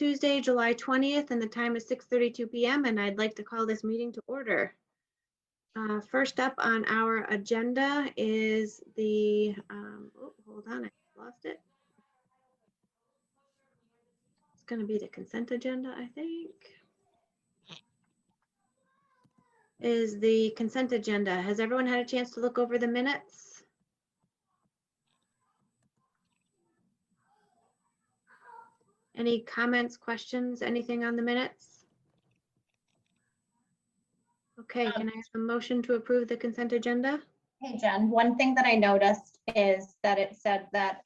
Tuesday, July 20th, and the time is 6:32 p.m. and I'd like to call this meeting to order. First up on our agenda is the, hold on, I lost it. It's going to be the consent agenda, I think. Is the consent agenda. Has everyone had a chance to look over the minutes? Any comments, questions, anything on the minutes? Okay, can I have a motion to approve the consent agenda? Hey, Jen, one thing that I noticed is that it said that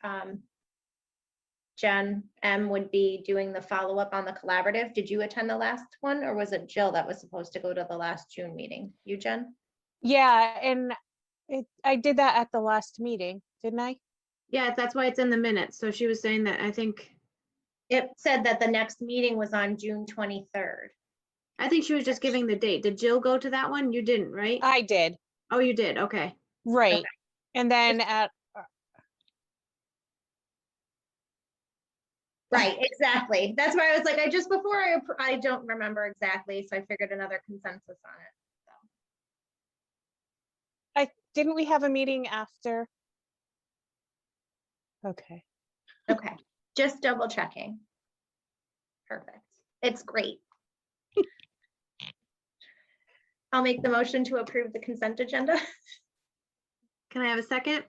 Jen M would be doing the follow-up on the collaborative. Did you attend the last one, or was it Jill that was supposed to go to the last June meeting? You, Jen? Yeah, and I did that at the last meeting, didn't I? Yeah, that's why it's in the minutes. So she was saying that I think It said that the next meeting was on June 23rd. she was just giving the date. Did Jill go to that one? You didn't, right? I did, Oh, you did. Okay. right. Okay. And then at, Right, exactly. That's why I was like, I don't remember exactly, so I figured another consensus on it. didn't we have a meeting after? Okay. Okay, just double checking. Perfect. It's great. I'll make the motion to approve the consent agenda. Can I have a second?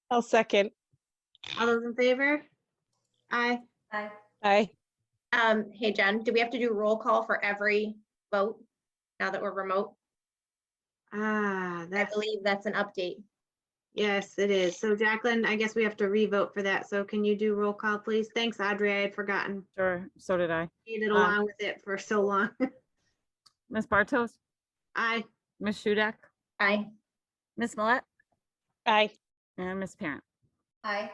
I'll second. All those in favor? Aye. Aye. Hey, Jen, do we have to do roll call for every vote now that we're remote? Ah, I that's, believe that's an update. yes, it is. So Jacqueline, I guess we have to re-vote for that. So can you do roll call, please? Thanks, Audrey. I had forgotten. Sure, so did I. Stayed along with it for so long. Ms. Bartos, Aye. Ms. Hudak, Aye. Ms. Millet, Aye. and Ms. Parent. Aye.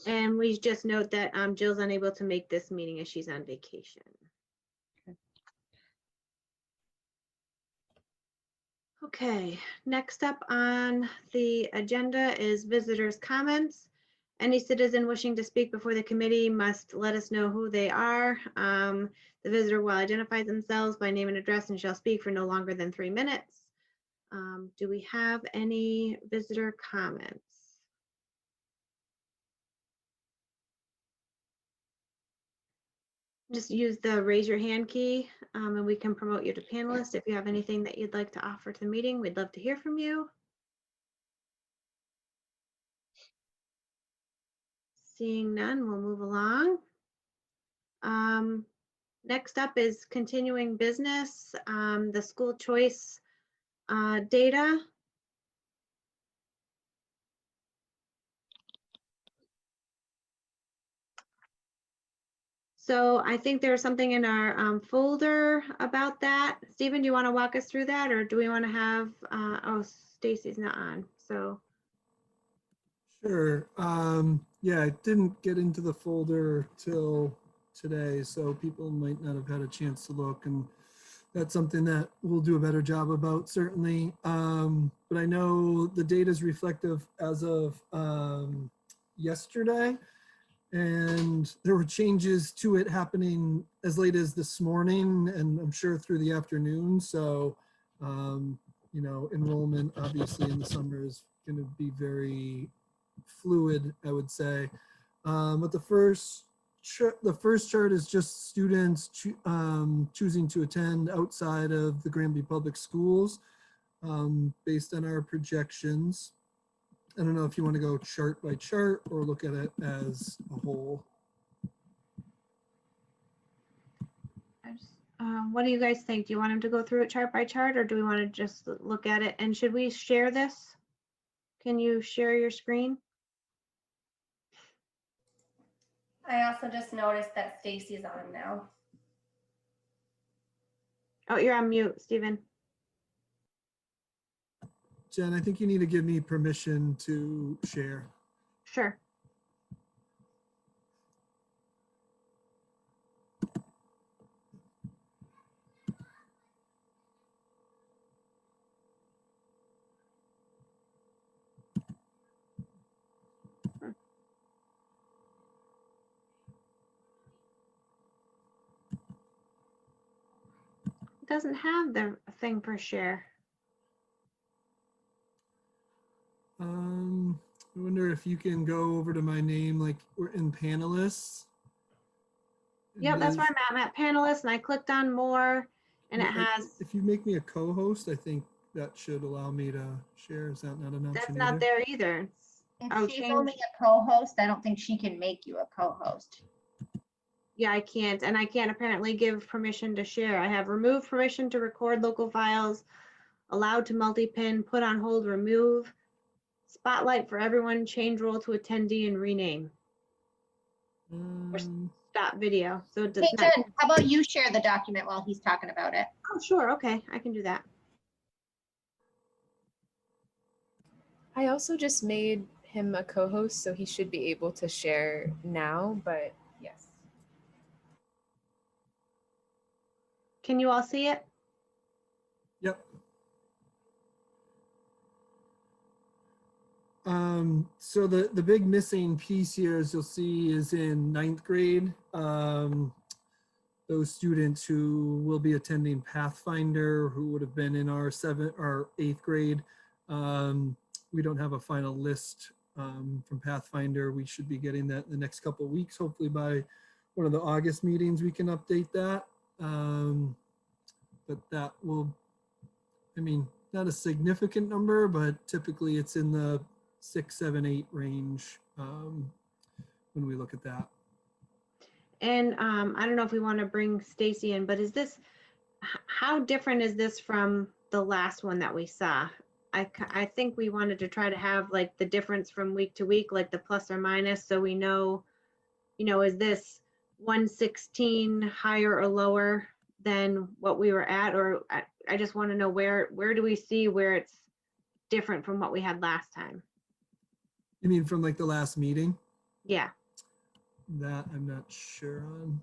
And we just note that Jill's unable to make this meeting as she's on vacation. Okay, next up on the agenda is visitors' comments. Any citizen wishing to speak before the committee must let us know who they are. The visitor will identify themselves by name and address and shall speak for no longer than 3 minutes. Do we have any visitor comments? Just use the raise your hand key and we can promote you to panelist. If you have anything that you'd like to offer to the meeting, we'd love to hear from you. Seeing none, we'll move along. Next up is continuing business, the school choice data. So I think there's something in our folder about that. Stephen, do you want to walk us through that, or do we want to have, oh, Stacy's not on, so. Sure. Yeah, I didn't get into the folder till today, so people might not have had a chance to look, and that's something that we'll do a better job about, certainly. But I know the data is reflective as of yesterday, and there were changes to it happening as late as this morning, and I'm sure through the afternoon. So, you know, enrollment obviously in the summer is going to be very fluid, I would say. But the first chart is just students choosing to attend outside of the Granby Public Schools based on our projections. I don't know if you want to go chart by chart or look at it as a whole. What do you guys think? Do you want him to go through it chart by chart, or do we want to just look at it? And should we share this? Can you share your screen? I also just noticed that Stacy's on now. Oh, you're on mute, Stephen. Jen, I think you need to give me permission to share. Sure. It doesn't have the thing for share. I wonder if you can go over to my name, like we're in panelists. Yeah, that's where I'm at panelists, and I clicked on more, and it has, If you make me a co-host, I think that should allow me to share. Is that not an that's option not either? there either. Oh, If she's change. only a co-host, I don't think she can make you a co-host. Yeah, I can't, and I can't apparently give permission to share. I have removed permission to record local files, allowed to multi-pin, put on hold, remove, spotlight for everyone, change role to attendee, and rename. Stop video. So it does Hey, not. Jen, how about you share the document while he's talking about it? Oh, sure. Okay, I can do that. I also just made him a co-host, so he should be able to share now, but yes. Can you all see it? Yep. So the big missing piece here, as you'll see, is in 9th grade. Those students who will be attending Pathfinder, who would have been in our 7th or 8th grade. We don't have a final list from Pathfinder. We should be getting that in the next couple of weeks. Hopefully by one of the August meetings, we can update that. But that will, I mean, not a significant number, but typically it's in the 6, 7, 8 range when we look at that. And I don't know if we want to bring Stacy in, but is this, how different is this from the last one that we saw? I think we wanted to try to have like the difference from week to week, like the plus or minus, so we know, is this 116 higher or lower than what we were at? Or I just want to know where do we see where it's different from what we had last time? You mean from like the last meeting? Yeah. That I'm not sure on.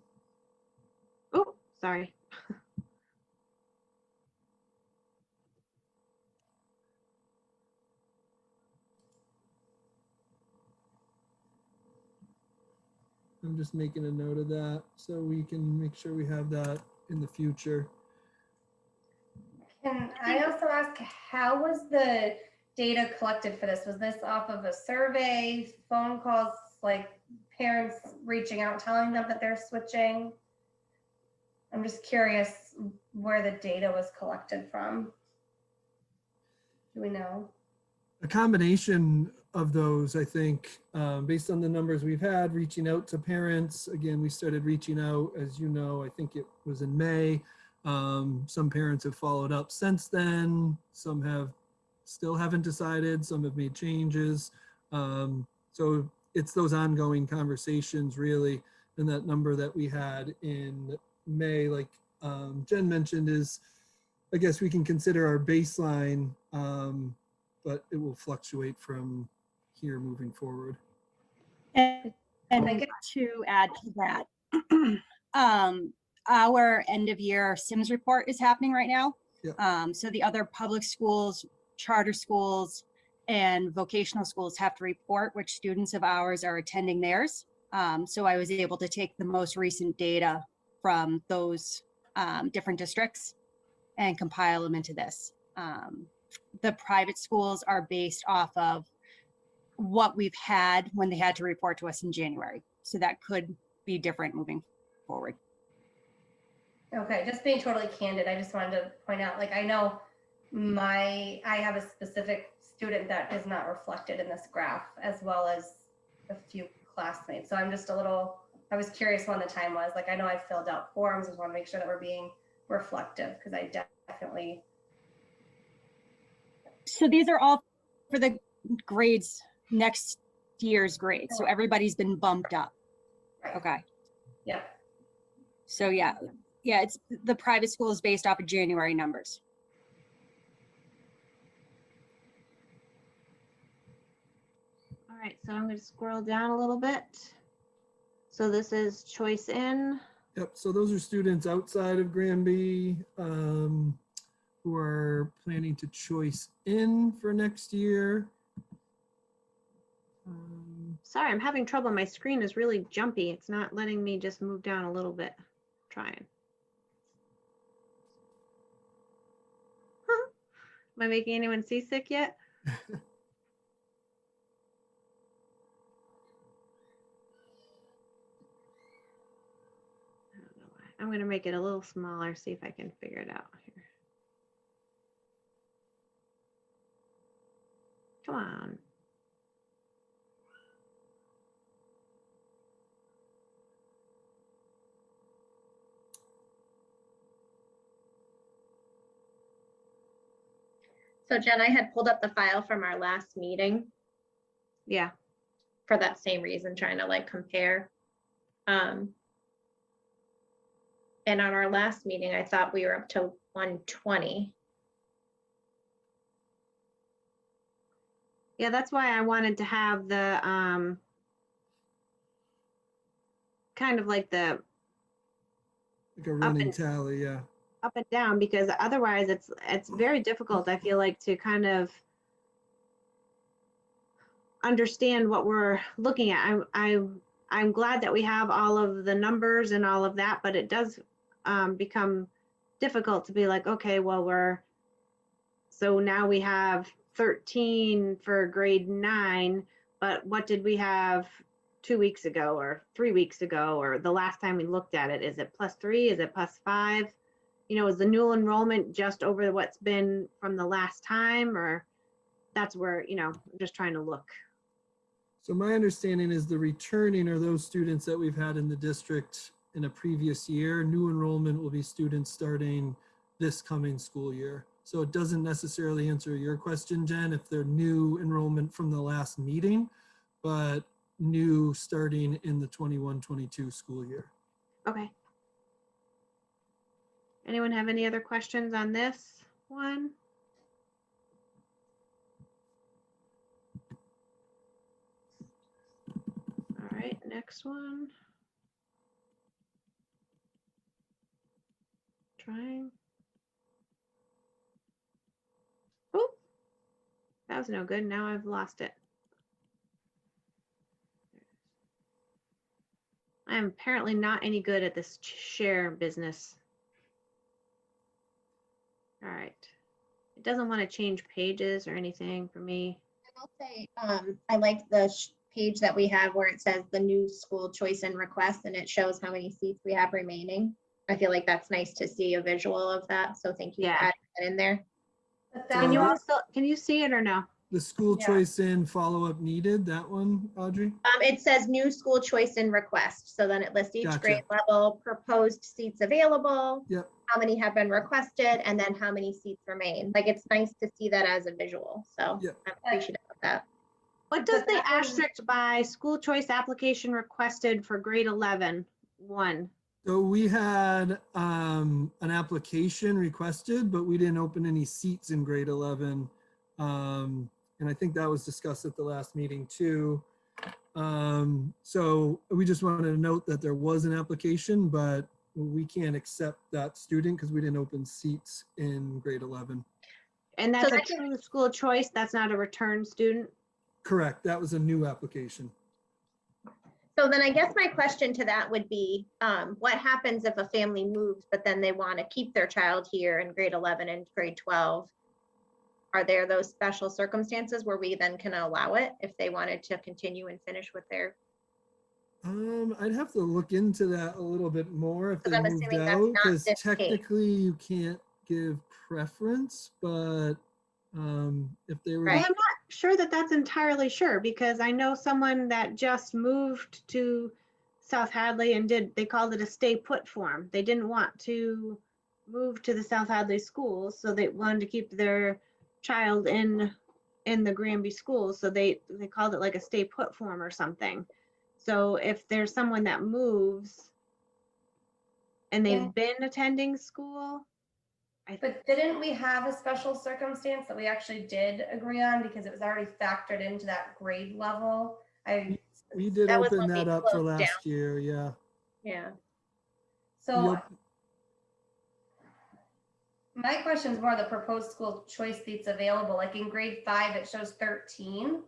Oh, sorry. I'm just making a note of that so we can make sure we have that in the future. Can I also ask, how was the data collected for this? Was this off of a survey, phone calls, like parents reaching out, telling them that they're switching? I'm just curious where the data was collected from. Do we know? A combination of those, I think, based on the numbers we've had, reaching out to parents. Again, we started reaching out, as you know, I think it was in May. Some parents have followed up since then. Some still haven't decided. Some have made changes. So it's those ongoing conversations really. And that number that we had in May, like Jen mentioned, is, I guess we can consider our baseline, but it will fluctuate from here moving forward. And to add to that, our end of year SIMS report is happening right now. Yep. So the other public schools, charter schools, and vocational schools have to report which students of ours are attending theirs. So I was able to take the most recent data from those different districts and compile them into this. The private schools are based off of what we've had when they had to report to us in January. So that could be different moving forward. Okay, just being totally candid, I just wanted to point out, like, I know I have a specific student that is not reflected in this graph, as well as a few classmates. So I'm just I was curious when the time was. Like, I know I filled out forms, I just want to make sure that we're being reflective, because I definitely. So these are all for the grades, next year's grades. So everybody's been bumped up. Right. Okay. Yeah. So yeah, it's the private school is based off of January numbers. All right, so I'm going to scroll down a little bit. So this is choice in. Yep, so those are students outside of Granby who are planning to choice in for next year. Sorry, I'm having trouble. My screen is really jumpy. It's not letting me just move down a little bit. Trying. Am I making anyone seasick yet? I don't know why. I'm gonna make it a little smaller, see if I can figure it out here. Come on. So Jen, I had pulled up the file from our last meeting Yeah, for that same reason, trying to like compare. And on our last meeting, I thought we were up to 120. yeah, that's why I wanted to have the, kind of like the Like a running and- tally, yeah. up and down, because otherwise it's very difficult, I feel like, to kind of understand what we're looking at. I'm glad that we have all of the numbers and all of that, but it does become difficult to be like, okay, well, so now we have 13 for grade 9, but what did we have 2 weeks ago or 3 weeks ago, or the last time we looked at it? Is it +3? Is it +5? You know, is the new enrollment just over what's been from the last time, or that's where, you know, I'm just trying to look. So my understanding is the returning are those students that we've had in the district in a previous year. New enrollment will be students starting this coming school year. So it doesn't necessarily answer your question, Jen, if they're new enrollment from the last meeting, but new starting in the 21-22 school year. Okay. Anyone have any other questions on this one? All right, next one. Trying. Oh, that was no good. Now I've lost it. I am apparently not any good at this share business. All right. It doesn't want to change pages or anything for me. I'll say, I like the page that we have where it says the new school choice and request, and it shows how many seats we have remaining. I feel like that's nice to see a visual of that. So thank you Yeah. for adding that in there. But Can Can you you also, can you see it or no? The school Yeah. choice in follow-up needed, that one, Audrey? It says new school choice and request. So then it lists each Gotcha. grade level, proposed seats available, Yep. how many have been requested, and then how many seats remain. Like, it's nice to see that as a visual. So Yep. I'm appreciative of that. What does But the that one- asterisk by school choice application requested for grade 11 1? So we had an application requested, but we didn't open any seats in grade 11. And I think that was discussed at the last meeting too. So we just wanted to note that there was an application, but we can't accept that student because we didn't open seats in grade 11. And that's a that's- true school choice. That's not a return student. Correct, that was a new application. So then I guess my question to that would be, what happens if a family moves, but then they want to keep their child here in grade 11 and grade 12? Are there those special circumstances where we then can allow it if they wanted to continue and finish with their? I'd have to look into that a little bit more if 'Cause they I'm moved assuming that's out, not because this case. technically you can't give preference, but if they were. Right. Well, I'm not sure that that's entirely sure, because I know someone that just moved to South Hadley and they called it a stay put form. They didn't want to move to the South Hadley schools, so they wanted to keep their child in the Granby schools. So they called it like a stay put form or something. So if there's someone that moves and they've Yeah. been attending school, But didn't we have a special circumstance that we actually did agree on because it was already factored into that grade level? We did That was open when we that up for closed down. last year, yeah. Yeah. So Yep. my question is more the proposed school choice seats available. Like in grade 5, it shows 13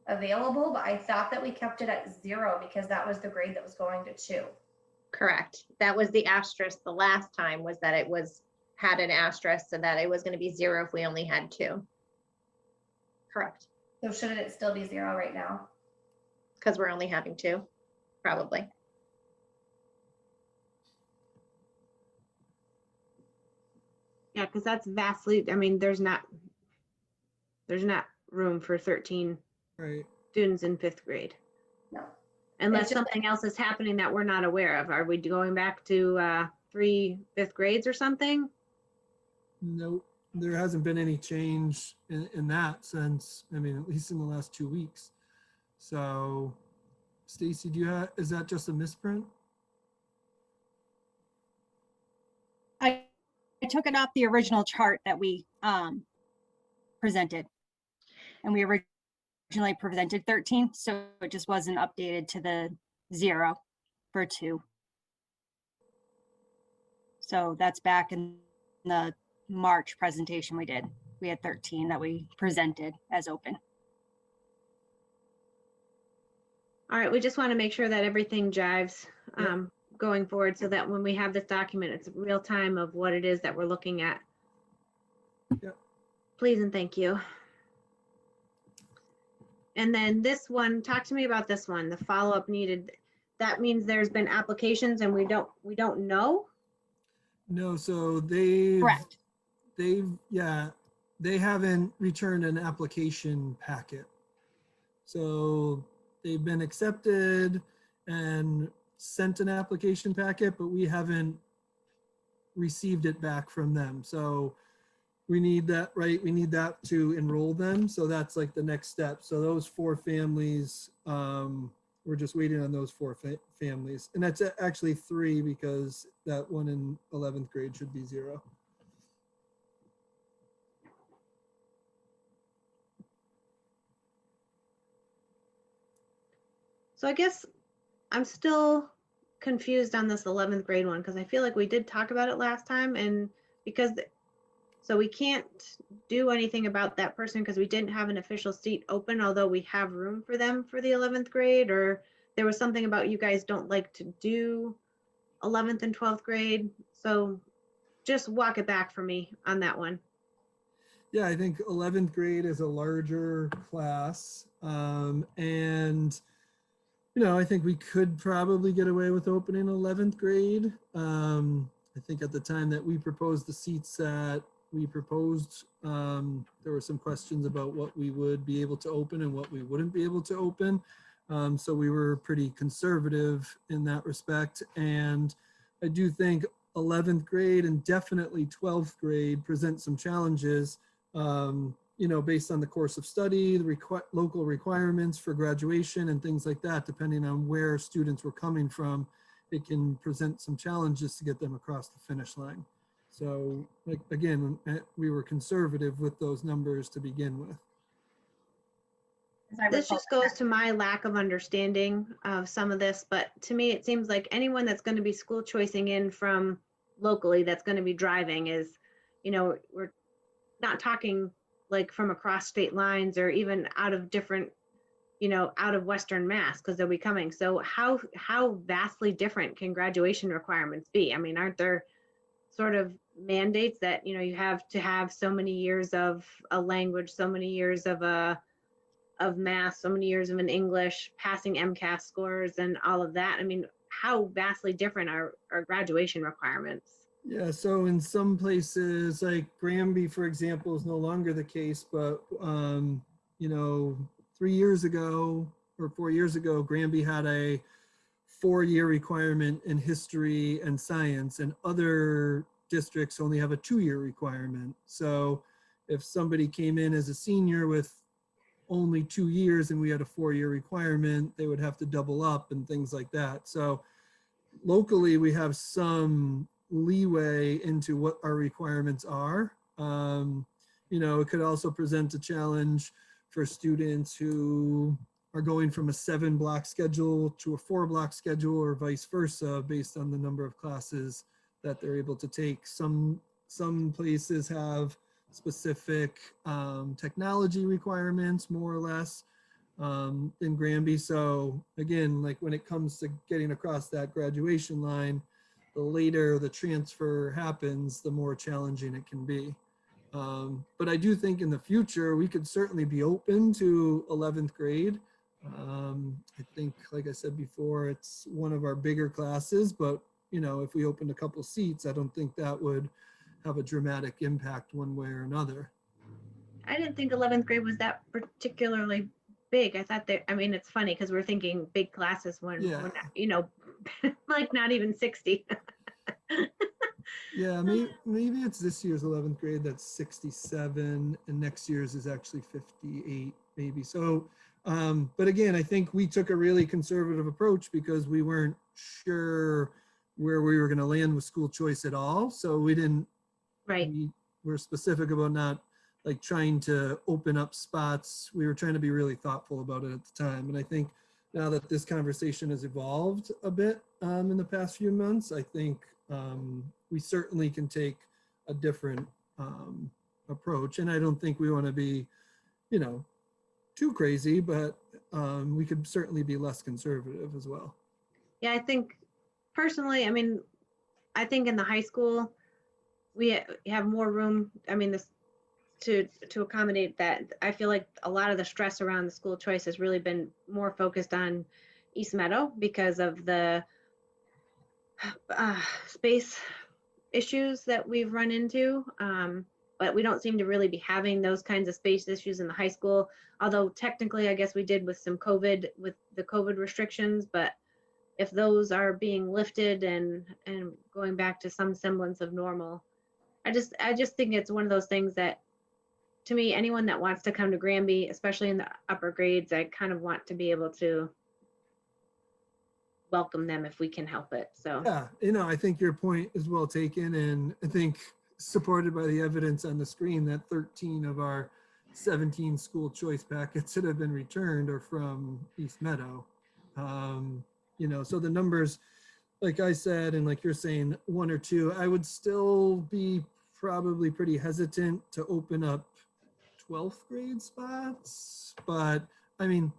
available, but I thought that we kept it at 0 because that was the grade that was going to 2. Correct. That was the asterisk the last time, was that it was had an asterisk so that it was going to be 0 if we only had 2. Correct. So should it still be 0 right now? Because we're only having 2, probably. Yeah, because that's vastly, I mean, there's not room for 13 Right. students in 5th grade. No. Unless just like- something else is happening that we're not aware of. Are we going back to 3 5th grades or something? Nope, there hasn't been any change in that since, I mean, at least in the last 2 weeks. So Stacy, is that just a misprint? I took it off the original chart that we presented. And we originally presented 13, so it just wasn't updated to the 0 for 2. So that's back in the March presentation we did. We had 13 that we presented as open. All right, we just want to make sure that everything jives Yep. going forward so that when we have this document, it's real time of what it is that we're looking at. Yep. Please and thank you. And then this one, talk to me about this one, the follow-up needed. That means there's been applications and we don't know? No, so Correct. they haven't returned an application packet. So they've been accepted and sent an application packet, but we haven't received it back from them. So we need that, right? We need that to enroll them. So that's like the next step. So those 4 families, we're just waiting on those 4 families. And that's actually 3 because that one in 11th grade should be 0. So I guess I'm still confused on this 11th grade one because I feel like we did talk about it last time and so we can't do anything about that person because we didn't have an official seat open, although we have room for them for the 11th grade, or there was something about you guys don't like to do 11th and 12th grade. So just walk it back for me on that one. Yeah, I think 11th grade is a larger class. And, you know, I think we could probably get away with opening 11th grade. I think at the time that we proposed the seats that we proposed, there were some questions about what we would be able to open and what we wouldn't be able to open. So we were pretty conservative in that respect. And I do think 11th grade and definitely 12th grade present some challenges, you know, based on the course of study, the local requirements for graduation and things like that, depending on where students were coming from, it can present some challenges to get them across the finish line. So like, again, we were conservative with those numbers to begin with. As I This recall, just goes to my lack of understanding of some of this, but to me, it seems like anyone that's going to be school choicing in from locally that's going to be driving is, you know, we're not talking like from across state lines or even out of different, you know, out of Western Mass because they'll be coming. So how vastly different can graduation requirements be? I mean, aren't there sort of mandates that, you know, you have to have so many years of a language, so many years of math, so many years of an English, passing MCAS scores and all of that? I mean, how vastly different are graduation requirements? Yeah, so in some places like Granby, for example, is no longer the case, but you know, 3 years ago or 4 years ago, Granby had a 4-year requirement in history and science, and other districts only have a 2-year requirement. So if somebody came in as a senior with only 2 years and we had a 4-year requirement, they would have to double up and things like that. So locally, we have some leeway into what our requirements are. You know, it could also present a challenge for students who are going from a 7-block schedule to a 4-block schedule or vice versa based on the number of classes that they're able to take. Some places have specific technology requirements, more or less, in Granby. So again, like when it comes to getting across that graduation line, the later the transfer happens, the more challenging it can be. But I do think in the future, we could certainly be open to 11th grade. I think, like I said before, it's one of our bigger classes, but you know, if we opened a couple seats, I don't think that would have a dramatic impact one way or another. I didn't think 11th grade was that particularly big. I thought that, I mean, it's funny because we're thinking big classes when, Yeah. when, you know, like not even 60. Yeah, maybe it's this year's 11th grade that's 67 and next year's is actually 58 maybe. So, but again, I think we took a really conservative approach because we weren't sure where we were going to land with school choice at all. So we didn't, Right. we were specific about not like trying to open up spots. We were trying to be really thoughtful about it at the time. And I think now that this conversation has evolved a bit in the past few months, I think we certainly can take a different approach. And I don't think we want to be, you know, too crazy, but we could certainly be less conservative as well. Yeah, I think personally, I mean, I think in the high school, we have more room. I mean, this to accommodate that. I feel like a lot of the stress around the school choice has really been more focused on East Meadow because of the space issues that we've run into. But we don't seem to really be having those kinds of space issues in the high school. Although technically, I guess we did with some COVID, with the COVID restrictions. But if those are being lifted and going back to some semblance of normal, I just think it's one of those things that, to me, anyone that wants to come to Granby, especially in the upper grades, I kind of want to be able to welcome them if we can help it. So Yeah, you know, I think your point is well taken, and I think supported by the evidence on the screen that 13 of our 17 school choice packets that have been returned are from East Meadow. You know, so the numbers, like I said, and like you're saying, one or two, I would still be probably pretty hesitant to open up 12th grade spots, but I mean,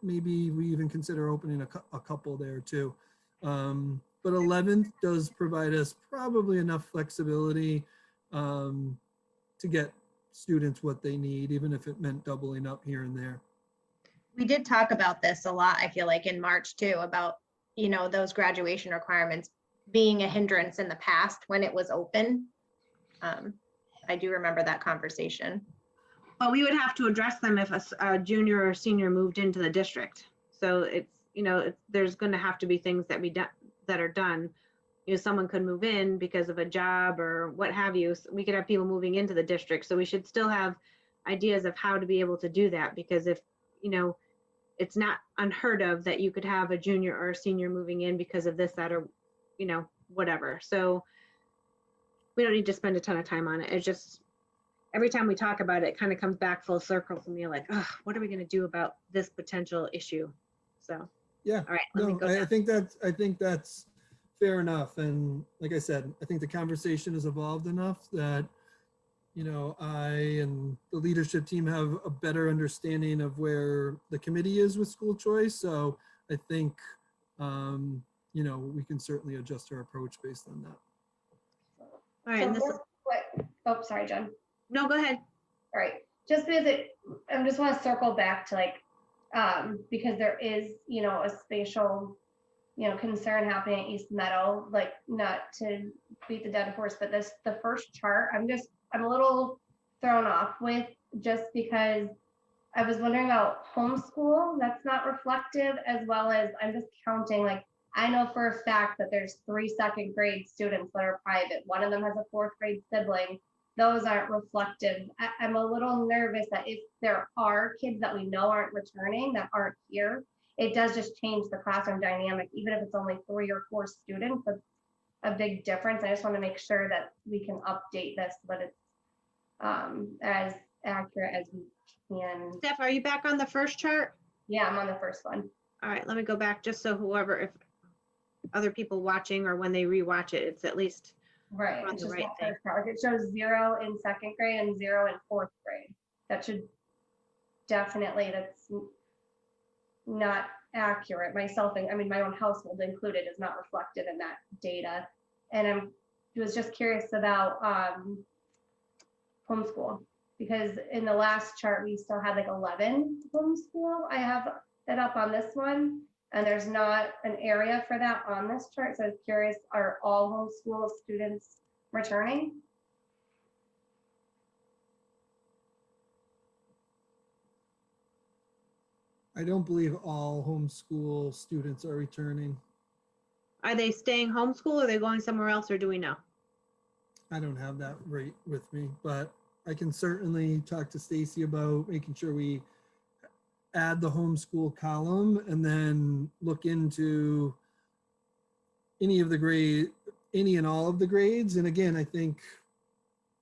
maybe we even consider opening a couple there too. But 11th does provide us probably enough flexibility to get students what they need, even if it meant doubling up here and there. We did talk about this a lot, I feel like in March too, about, you know, those graduation requirements being a hindrance in the past when it was open. I do remember that conversation. but we would have to address them if a junior or senior moved into the district. So it's, you know, there's going to have to be things that are done. You know, someone could move in because of a job or what have you. So we could have people moving into the district. So we should still have ideas of how to be able to do that, because if, you know, it's not unheard of that you could have a junior or a senior moving in because of this, that, or, you know, whatever. So we don't need to spend a ton of time on it. It's just, every time we talk about it, it kind of comes back full circle for me, like, oh, what are we going to do about this potential issue? So, Yeah, all right, let me no, go I down. think that's fair enough. And like I said, I think the conversation has evolved enough that, you know, I and the leadership team have a better understanding of where the committee is with school choice. So I think, you know, we can certainly adjust our approach based on that. All right, So and this is, what, oh, sorry, Jen. no, go ahead. All right, just because I just want to circle back to like, because there is, you know, a spatial, you know, concern happening at East Meadow, like not to beat the dead horse, but the first chart, I'm a little thrown off with, just because I was wondering about homeschool, that's not reflective, as well as I'm just counting, like, I know for a fact that there's 3 second grade students that are private. One of them has a 4th grade sibling. Those aren't reflective. I'm a little nervous that if there are kids that we know aren't returning, that aren't here, it does just change the classroom dynamic. Even if it's only 3 or 4 students, that's a big difference. I just want to make sure that we can update this, so that it's as accurate as we can. Steph, are you back on the first chart? Yeah, I'm on the first one. All right, let me go back just so whoever, if other people watching or when they rewatch it, it's at least Right, on it's the just right that thing. first part. It shows 0 in 2nd grade and 0 in 4th grade. That should definitely, that's not accurate. Myself, and I mean, my own household included is not reflected in that data. And I was just curious about homeschool, because in the last chart, we still had like 11 homeschool. I have it up on this one, and there's not an area for that on this chart. So I was curious, are all homeschool students returning? I don't believe all homeschool students are returning. Are they staying homeschool or are they going somewhere else, or do we know? I don't have that rate with me, but I can certainly talk to Stacy about making sure we add the homeschool column and then look into any of the grade, any and all of the grades. And again, I think,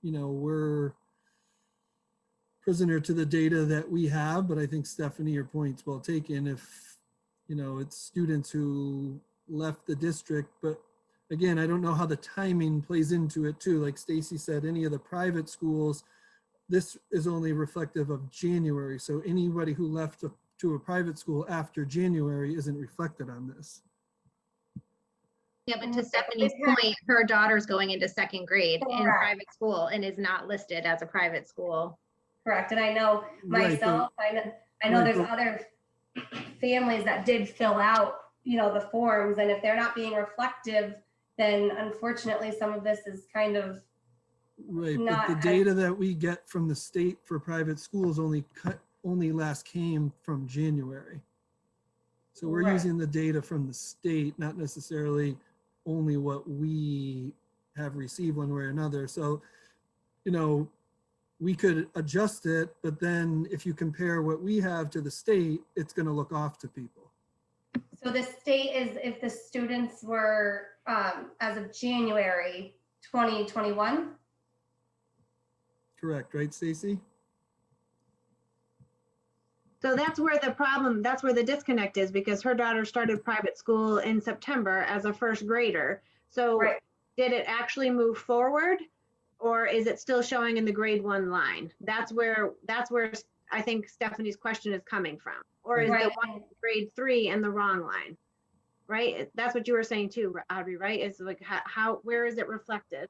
you know, we're prisoner to the data that we have, but I think Stephanie, your point's well taken. If, you know, it's students who left the district, but again, I don't know how the timing plays into it too. Like Stacy said, any of the private schools, this is only reflective of January. So anybody who left to a private school after January isn't reflected on this. Yeah, but to Stephanie's point, her daughter's going into second grade in Correct. private school and is not listed as a private school. Correct. And I know Right, but- myself, I know right, there's but- other families that did fill out, you know, the forms, and if they're not being reflective, then unfortunately some of this is kind of, Right, but Not the as- data that we get from the state for private schools only last came from January. So we're Right. using the data from the state, not necessarily only what we have received one way or another. So, you know, we could adjust it, but then if you compare what we have to the state, it's going to look off to people. so the state is, if the students were, as of January 2021, Correct, right, Stacy? So that's where the problem, that's where the disconnect is, because her daughter started private school in September as a first grader. So Right. did it actually move forward, or is it still showing in the grade 1 line? That's where I think Stephanie's question is coming from. Or is the Right. one in grade 3 in the wrong line? Right? That's what you were saying too, Audrey, right? Is like how where is it reflected?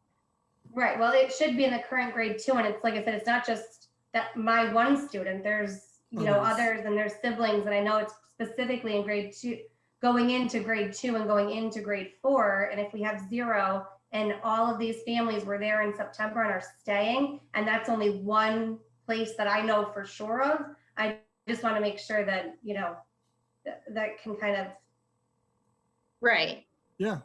Right, well, it should be in the current grade 2, and it's like I said, it's not just that my one student, there's, you know, Others. others and their siblings, and I know it's specifically in grade 2, going into grade 2 and going into grade 4, and if we have 0 and all of these families were there in September and are staying, and that's only one place that I know for sure of, I just want to make sure that, you know, that can kind of, Right. Yeah,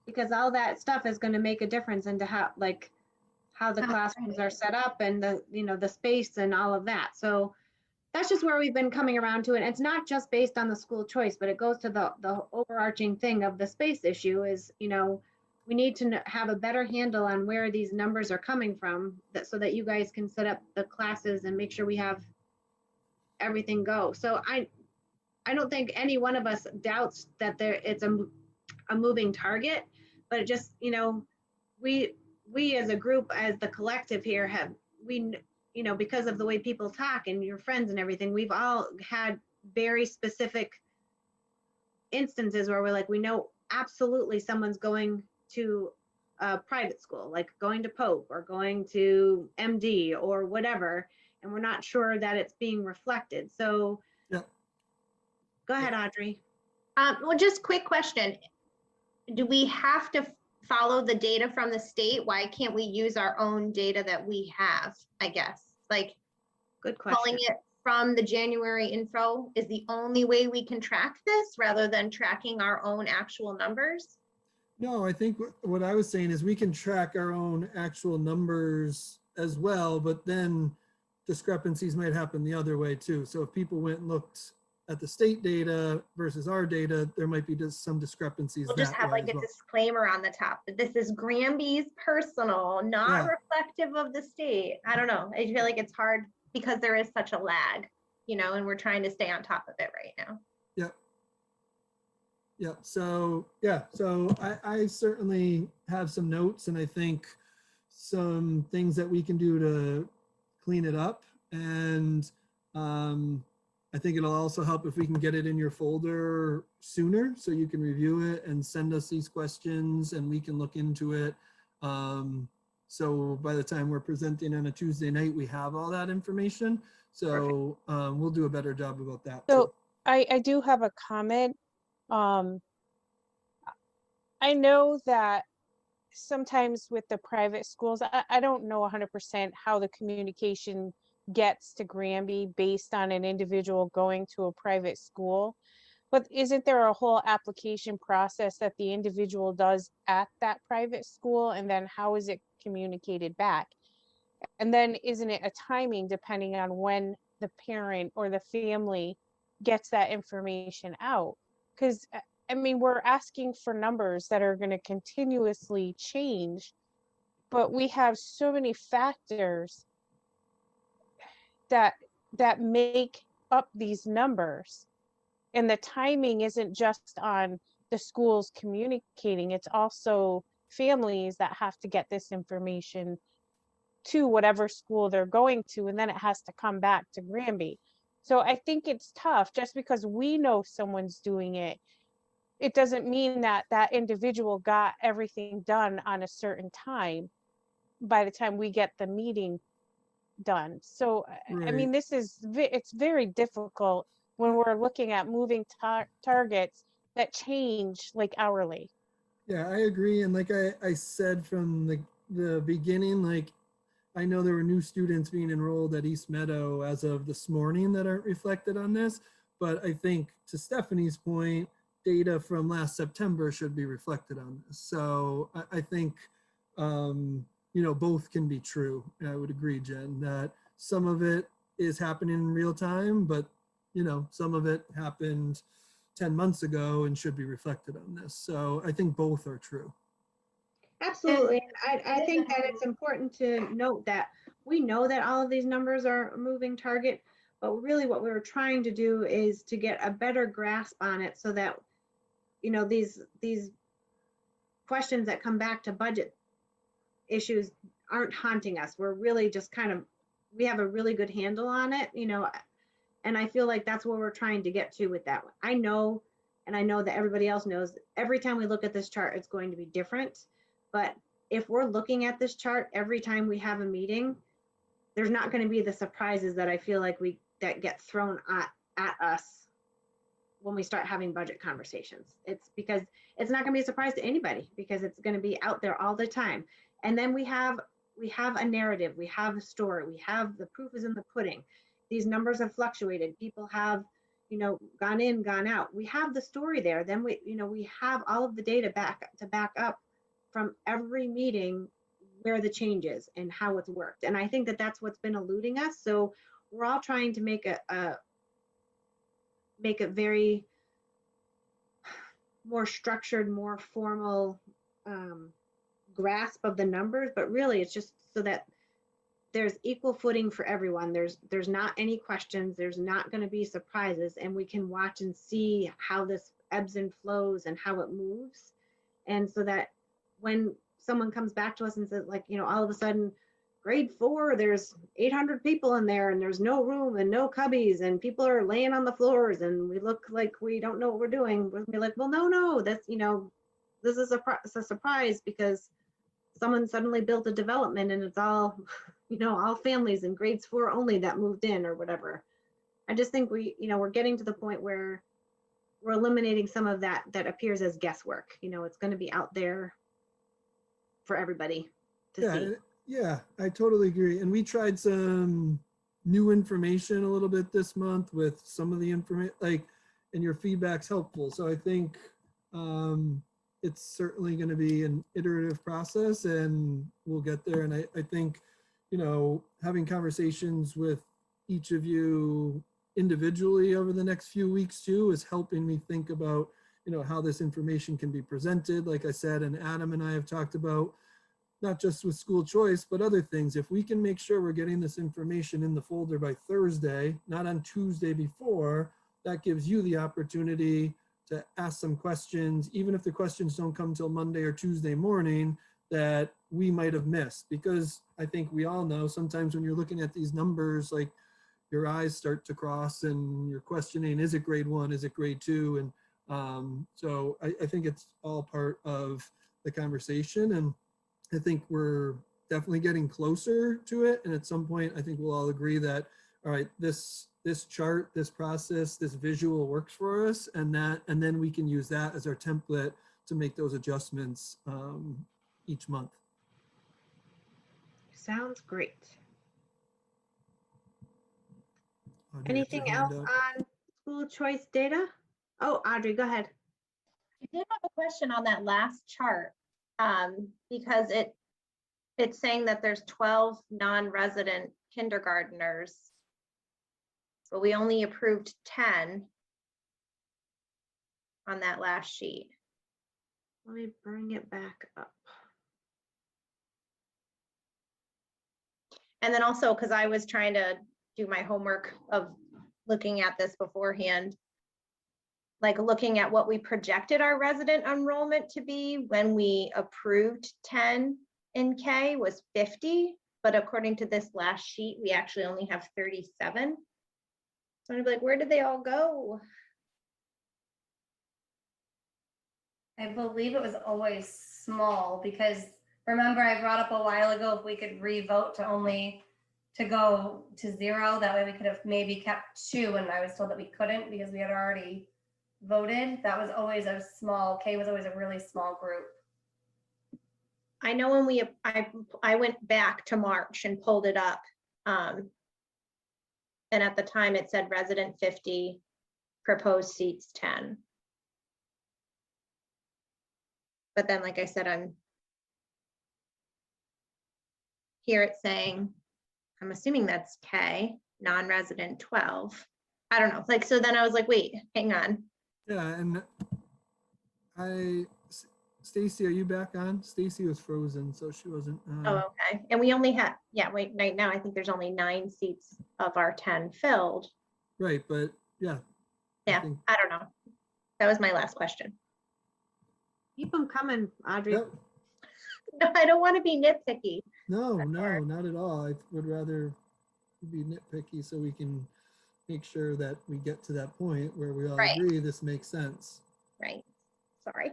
Because all that stuff is going to make a difference into how the classrooms are set up and the, you know, the space and all of that. So that's just where we've been coming around to it. It's not just based on the school choice, but it goes to the overarching thing of the space issue is, you know, we need to have a better handle on where these numbers are coming from, that so that you guys can set up the classes and make sure we have everything go. So I don't think any one of us doubts that it's a moving target, but it just, you know, we as a group, as the collective here you know, because of the way people talk and your friends and everything, we've all had very specific instances where we're like, we know absolutely someone's going to a private school, like going to Pope or going to MD or whatever, and we're not sure that it's being reflected. So Yeah. Go ahead, Audrey. Well, just quick question. Do we have to follow the data from the state? Why can't we use our own data that we have, I guess? Like Good pulling question. it from the January info is the only way we can track this rather than tracking our own actual numbers? no, I think what I was saying is we can track our own actual numbers as well, but then discrepancies might happen the other way too. So if people went and looked at the state data versus our data, there might be just some discrepancies. We'll just that have way like as a well. disclaimer on the top that this is Granby's personal, not Yeah. reflective of the state. I don't know. I feel like it's hard because there is such a lag, you know, and we're trying to stay on top of it right now. Yeah, so I certainly have some notes and I think some things that we can do to clean it up. And I think it'll also help if we can get it in your folder sooner so you can review it and send us these questions and we can look into it. So by the time we're presenting on a Tuesday night, we have all that information. So we'll do a better job about that. So too. I do have a comment. I know that sometimes with the private schools, I don't know 100% how the communication gets to Granby based on an individual going to a private school. But isn't there a whole application process that the individual does at that private school? And then how is it communicated back? And then isn't it a timing depending on when the parent or the family gets that information out? Because I mean, we're asking for numbers that are going to continuously change, but we have so many factors that make up these numbers. And the timing isn't just on the schools communicating, it's also families that have to get this information to whatever school they're going to, and then it has to come back to Granby. So I think it's tough. Just because we know someone's doing it, it doesn't mean that that individual got everything done on a certain time by the time we get the meeting done. So I mean, Right. it's very difficult when we're looking at moving targets that change like hourly. Yeah, I agree. And like I said from the beginning, like I know there were new students being enrolled at East Meadow as of this morning that aren't reflected on this. But I think to Stephanie's point, data from last September should be reflected on this. So I think, you know, both can be true. I would agree, Jen, that some of it is happening in real time, but, you know, some of it happened 10 months ago and should be reflected on this. So I think both are true. Absolutely. I think that it's important to note that we know that all of these numbers are a moving target, but really what we were trying to do is to get a better grasp on it so that, you know, these questions that come back to budget issues aren't haunting us. We're really just kind of, we have a really good handle on it, you know, and I feel like that's where we're trying to get to with that one. I know, and I know that everybody else knows, every time we look at this chart, it's going to be different. But if we're looking at this chart every time we have a meeting, there's not going to be the surprises that I feel like that get thrown at us when we start having budget conversations. It's because it's not going to be a surprise to anybody because it's going to be out there all the time. And then we have a narrative, we have a story, we have the proof is in the pudding. These numbers have fluctuated. People have, you know, gone in, gone out. We have the story there. Then we have all of the data back up from every meeting where the change is and how it's worked. And I think that that's what's been eluding us. So we're all trying to make a very more structured, more formal grasp of the numbers, but really it's just so that there's equal footing for everyone. There's not any questions, there's not going to be surprises, and we can watch and see how this ebbs and flows and how it moves. And so that when someone comes back to us and says, like, you know, all of a sudden grade 4, there's 800 people in there and there's no room and no cubbies and people are laying on the floors and we look like we don't know what we're doing, we'll be like, well, no, that's, you know, this is a surprise because someone suddenly built a development and it's all, you know, all families in grades 4 only that moved in or whatever. I just think we're getting to the point where we're eliminating some of that appears as guesswork. You know, it's going to be out there for everybody to see. Yeah, I totally agree. And we tried some new information a little bit this month with some of the information, like, and your feedback's helpful. So I think it's certainly going to be an iterative process and we'll get there. And I think, you know, having conversations with each of you individually over the next few weeks too is helping me think about, you know, how this information can be presented. Like I said, and Adam and I have talked about, not just with school choice, but other things. If we can make sure we're getting this information in the folder by Thursday, not on Tuesday before, that gives you the opportunity to ask some questions, even if the questions don't come till Monday or Tuesday morning, that we might have missed. Because I think we all know sometimes when you're looking at these numbers, like, your eyes start to cross and you're questioning, is it grade 1? Is it grade 2? And so I think it's all part of the conversation. And I think we're definitely getting closer to it. And at some point, I think we'll all agree that, all right, this chart, this process, this visual works for us, and then we can use that as our template to make those adjustments each month. Sounds great. Audrey, you have your Anything hand else up. on school choice data? Oh, Audrey, go ahead. I did have a question on that last chart, because it's saying that there's 12 non-resident kindergartners, but we only approved 10 on that last sheet. Let me bring it back up. And then also, because I was trying to do my homework of looking at this beforehand, like looking at what we projected our resident enrollment to be when we approved 10 in K was 50, but according to this last sheet, we actually only have 37. So I'm like, where did they all go? I believe it was always small because remember I brought up a while ago if we could re-vote to go to 0, that way we could have maybe kept 2, and I was told that we couldn't because we had already voted. That was always a small, K was always a really small group. I know when I went back to March and pulled it up. And at the time it said resident 50, proposed seats 10. But then, like I said, I'm here it's saying, I'm assuming that's K, non-resident 12. I don't know, like, so then I was like, wait, hang on. Yeah, and Stacy, are you back on? Stacy was frozen, so she wasn't. Oh, okay. And we only had, yeah, wait, right now, I think there's only 9 seats of our 10 filled. Right, but yeah. Yeah, I don't know. That was my last question. Keep them coming, Audrey. Yep. No, I don't want to be nitpicky. No, That's no, hard. not at all. I would rather be nitpicky so we can make sure that we get to that point where we all Right. agree this makes sense. Right. Sorry.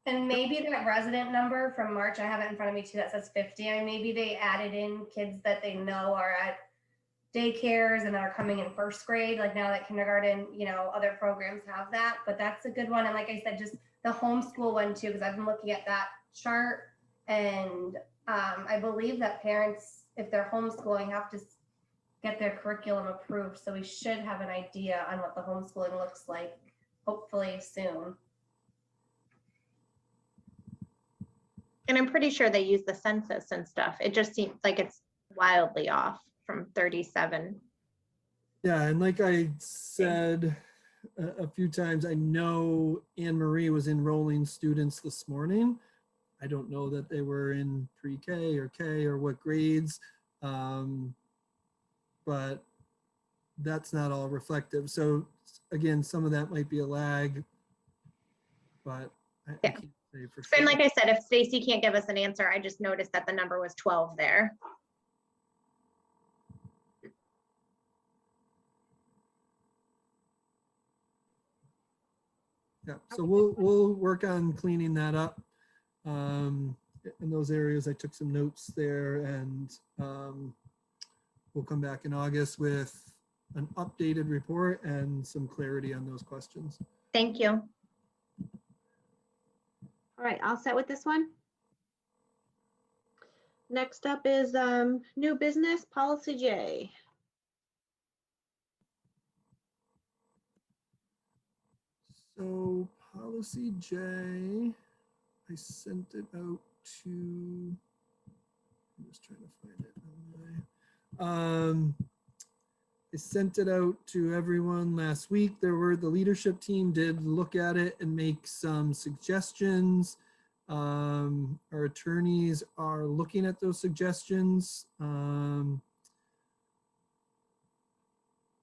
And maybe that resident number from March, I have it in front of me too, that says 50, and maybe they added in kids that they know are at daycares and are coming in first grade, like now that kindergarten, other programs have that, but that's a good one. And like I said, just the homeschool one too, because I've been looking at that chart, and I believe that parents, if they're homeschooling, have to get their curriculum approved. So we should have an idea on what the homeschooling looks like, hopefully soon. And I'm pretty sure they use the census and stuff. It just seems like it's wildly off from 37. Yeah, and like I said a few times, I know Anne Marie was enrolling students this morning. I don't know that they were in pre-K or K or what grades, but that's not all reflective. So again, some of that might be a lag, but I Yeah. can't say for sure. And like I said, if Stacy can't give us an answer, I just noticed that the number was 12 there. Yeah, so we'll work on cleaning that up. In those areas, I took some notes there, and we'll come back in August with an updated report and some clarity on those questions. Thank you. All right, all set with this one? Next up is new business, policy J. So policy J, I sent it out to, I'm just trying to find it on my, I sent it out to everyone last week. The leadership team did look at it and make some suggestions. Our attorneys are looking at those suggestions.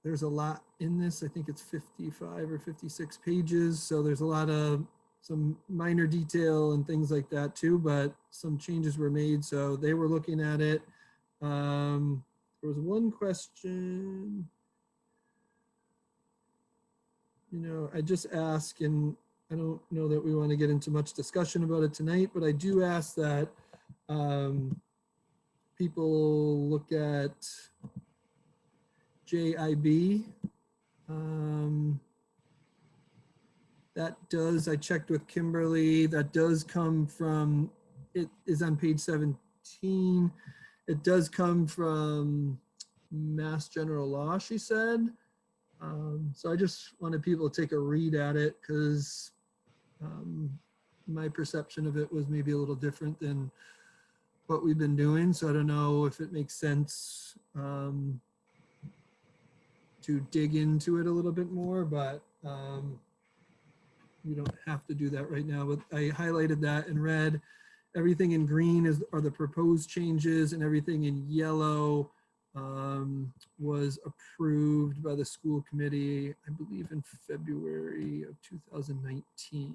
There's a lot in this. I think it's 55 or 56 pages. So there's a lot of some minor detail and things like that too, but some changes were made. So they were looking at it. There was one question. You know, I just ask, and I don't know that we want to get into much discussion about it tonight, but I do ask that people look at JIB. That does, I checked with Kimberly, that does come from, it is on page 17. It does come from Mass General Law, she said. So I just wanted people to take a read at it because my perception of it was maybe a little different than what we've been doing. So I don't know if it makes sense to dig into it a little bit more, but you don't have to do that right now. But I highlighted that in red. Everything in green are the proposed changes, and everything in yellow was approved by the school committee, I believe in February of 2019.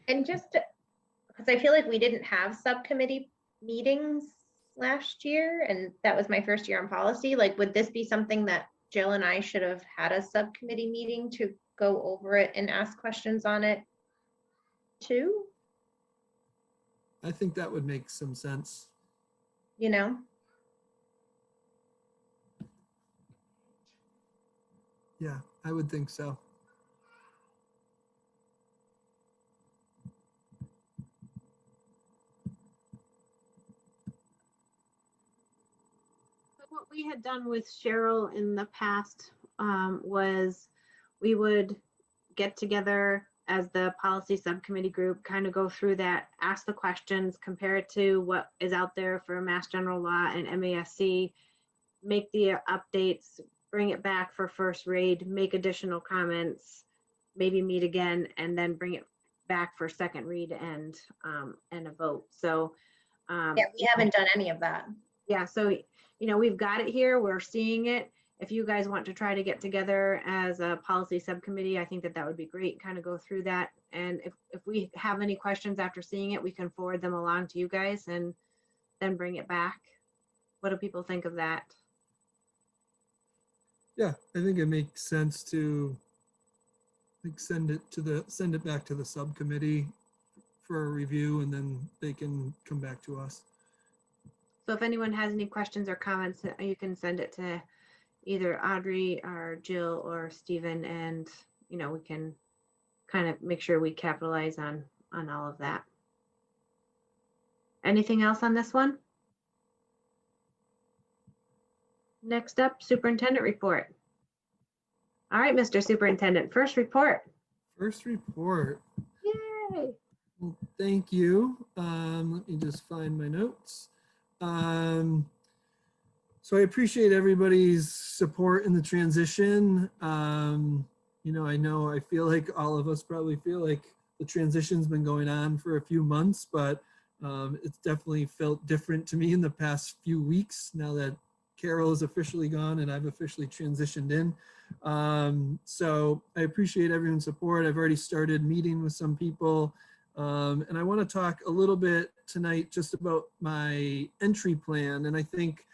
And just because I feel like we didn't have subcommittee meetings last year, and that was my first year on policy, like, would this be something that Jill and I should have had a subcommittee meeting to go over it and ask questions on it too? I think that would make some sense. You know? Yeah, I would think so. What we had done with Cheryl in the past was we would get together as the policy subcommittee group, kind of go through that, ask the questions, compare it to what is out there for Mass General Law and MASC, make the updates, bring it back for first read, make additional comments, maybe meet again, and then bring it back for second read and a vote. So Yeah, we haven't done any of that. yeah, so you know, we've got it here, we're seeing it. If you guys want to try to get together as a policy subcommittee, I think that that would be great, kind of go through that. And if we have any questions after seeing it, we can forward them along to you guys and then bring it back. What do people think of that? Yeah, I think it makes sense to send it back to the subcommittee for a review, and then they can come back to us. So if anyone has any questions or comments, you can send it to either Audrey or Jill or Stephen, and you know, we can kind of make sure we capitalize on all of that. Anything else on this one? Next up, superintendent report. All right, Mr. Superintendent, first report. First report. Yay. Well, thank you. Let me just find my notes. So I appreciate everybody's support in the transition. You know, I feel like all of us probably feel like the transition's been going on for a few months, but it's definitely felt different to me in the past few weeks now that Carol is officially gone and I've officially transitioned in. So I appreciate everyone's support. I've already started meeting with some people. And I want to talk a little bit tonight just about my entry plan. And I think,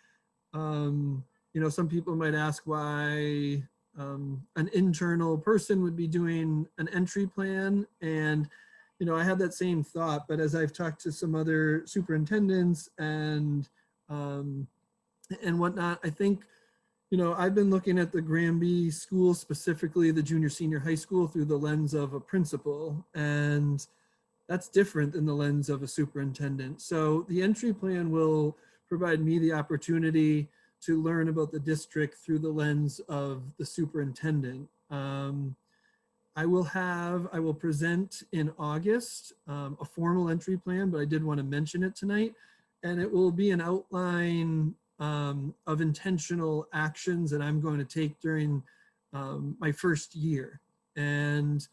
you know, some people might ask why an internal person would be doing an entry plan. And, you know, I had that same thought, but as I've talked to some other superintendents and whatnot, I think, you know, I've been looking at the Granby school, specifically the junior senior high school, through the lens of a principal. And that's different than the lens of a superintendent. So the entry plan will provide me the opportunity to learn about the district through the lens of the superintendent. I will present in August a formal entry plan, but I did want to mention it tonight. And it will be an outline of intentional actions that I'm going to take during my first year. And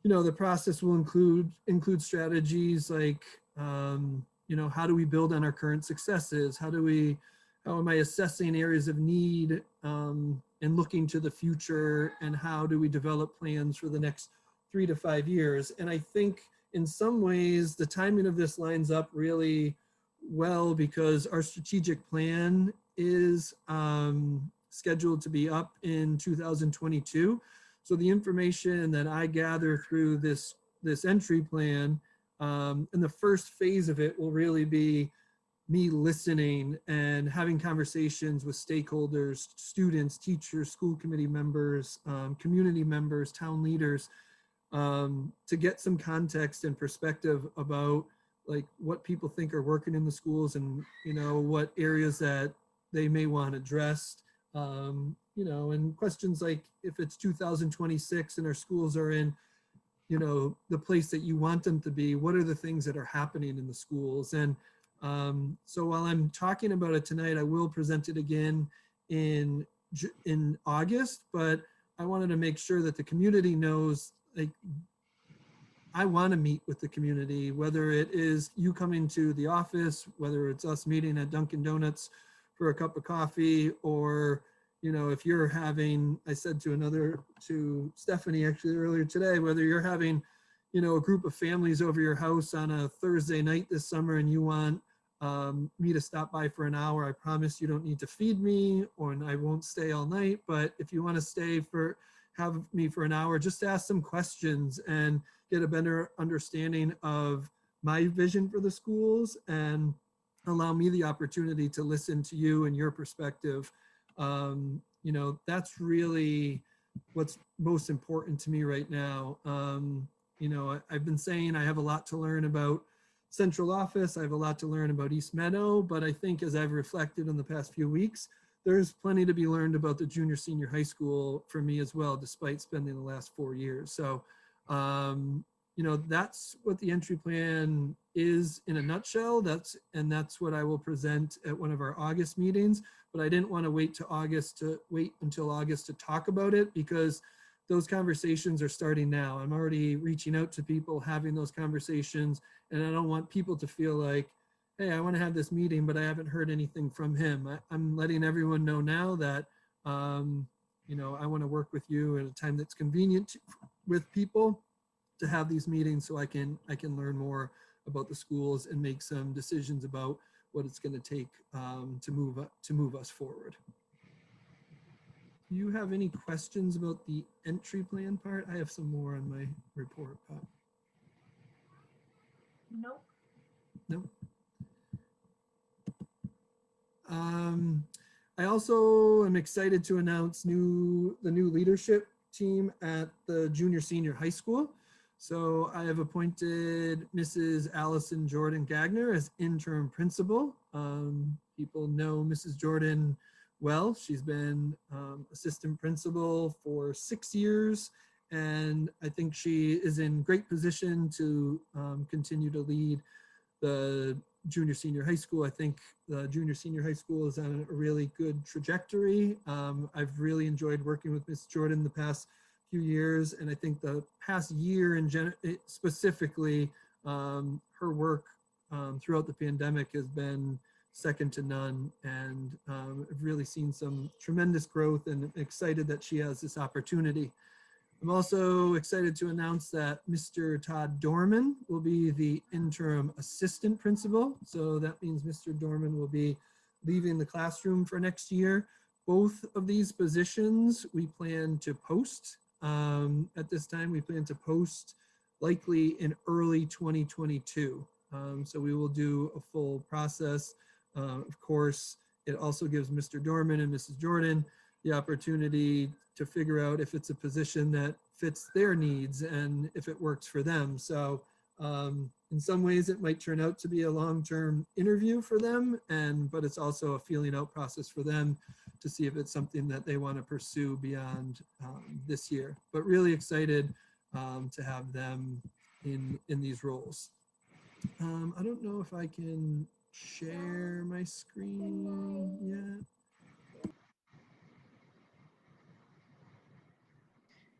you know, the process will include strategies like, you know, how do we build on our current successes? How am I assessing areas of need and looking to the future? And how do we develop plans for the next 3 to 5 years? And I think in some ways, the timing of this lines up really well because our strategic plan is scheduled to be up in 2022. So the information that I gather through this entry plan, and the first phase of it will really be me listening and having conversations with stakeholders, students, teachers, school committee members, community members, town leaders, to get some context and perspective about like what people think are working in the schools and, you know, what areas that they may want addressed, you know, and questions like if it's 2026 and our schools are in, you know, the place that you want them to be, what are the things that are happening in the schools? And so while I'm talking about it tonight, I will present it again in August, but I wanted to make sure that the community knows, like, I want to meet with the community, whether it is you coming to the office, whether it's us meeting at Dunkin' Donuts for a cup of coffee, or, you know, if you're having, I said to Stephanie actually earlier today, whether you're having, you know, a group of families over your house on a Thursday night this summer and you want me to stop by for an hour, I promise you don't need to feed me, or I won't stay all night. But if you want to have me for an hour, just ask some questions and get a better understanding of my vision for the schools and allow me the opportunity to listen to you and your perspective. You know, that's really what's most important to me right now. You know, I've been saying I have a lot to learn about central office. I have a lot to learn about East Meadow, but I think as I've reflected in the past few weeks, there's plenty to be learned about the junior senior high school for me as well, despite spending the last 4 years. So, you know, that's what the entry plan is in a nutshell. That's what I will present at one of our August meetings. But I didn't want to wait until August to talk about it, because those conversations are starting now. I'm already reaching out to people, having those conversations, and I don't want people to feel like, hey, I want to have this meeting, but I haven't heard anything from him. I'm letting everyone know now that, you know, I want to work with you at a time that's convenient with people to have these meetings, so I can learn more about the schools and make some decisions about what it's going to take to move us forward. Do you have any questions about the entry plan part? I have some more on my report. Nope. No. I also am excited to announce the new leadership team at the junior senior high school. So I have appointed Mrs. Allison Jordan Gagner as interim principal. People know Mrs. Jordan well. She's been assistant principal for 6 years, and I think she is in great position to continue to lead the junior senior high school. I think the junior senior high school is on a really good trajectory. I've really enjoyed working with Ms. Jordan the past few years, and I think the past year specifically, her work throughout the pandemic has been second to none, and I've really seen some tremendous growth, and excited that she has this opportunity. I'm also excited to announce that Mr. Todd Dorman will be the interim assistant principal. So that means Mr. Dorman will be leaving the classroom for next year. Both of these positions we plan to post. At this time, we plan to post likely in early 2022. So we will do a full process. Of course, it also gives Mr. Dorman and Mrs. Jordan the opportunity to figure out if it's a position that fits their needs and if it works for them. So in some ways it might turn out to be a long-term interview for them, but it's also a feeling out process for them to see if it's something that they want to pursue beyond this year. But really excited to have them in these roles. I don't know if I can share my screen yet.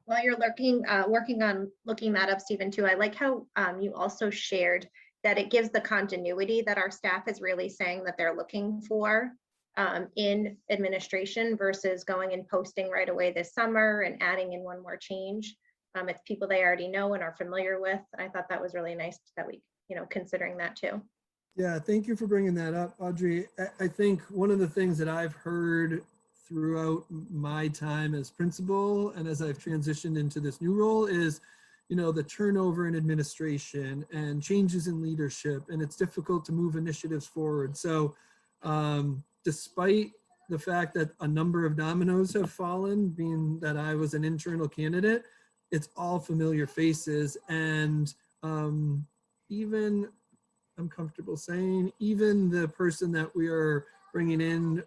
While you're working on looking that up, Stephen, too, I like how you also shared that it gives the continuity that our staff is really saying that they're looking for in administration, versus going and posting right away this summer and adding in one more change. It's people they already know and are familiar with. I thought that was really nice that we, considering that too. Yeah, thank you for bringing that up, Audrey. I think one of the things that I've heard throughout my time as principal and as I've transitioned into this new role is, the turnover in administration and changes in leadership, and it's difficult to move initiatives forward. So despite the fact that a number of dominoes have fallen, being that I was an internal candidate, it's all familiar faces. And even, I'm comfortable saying, even the person that we are bringing in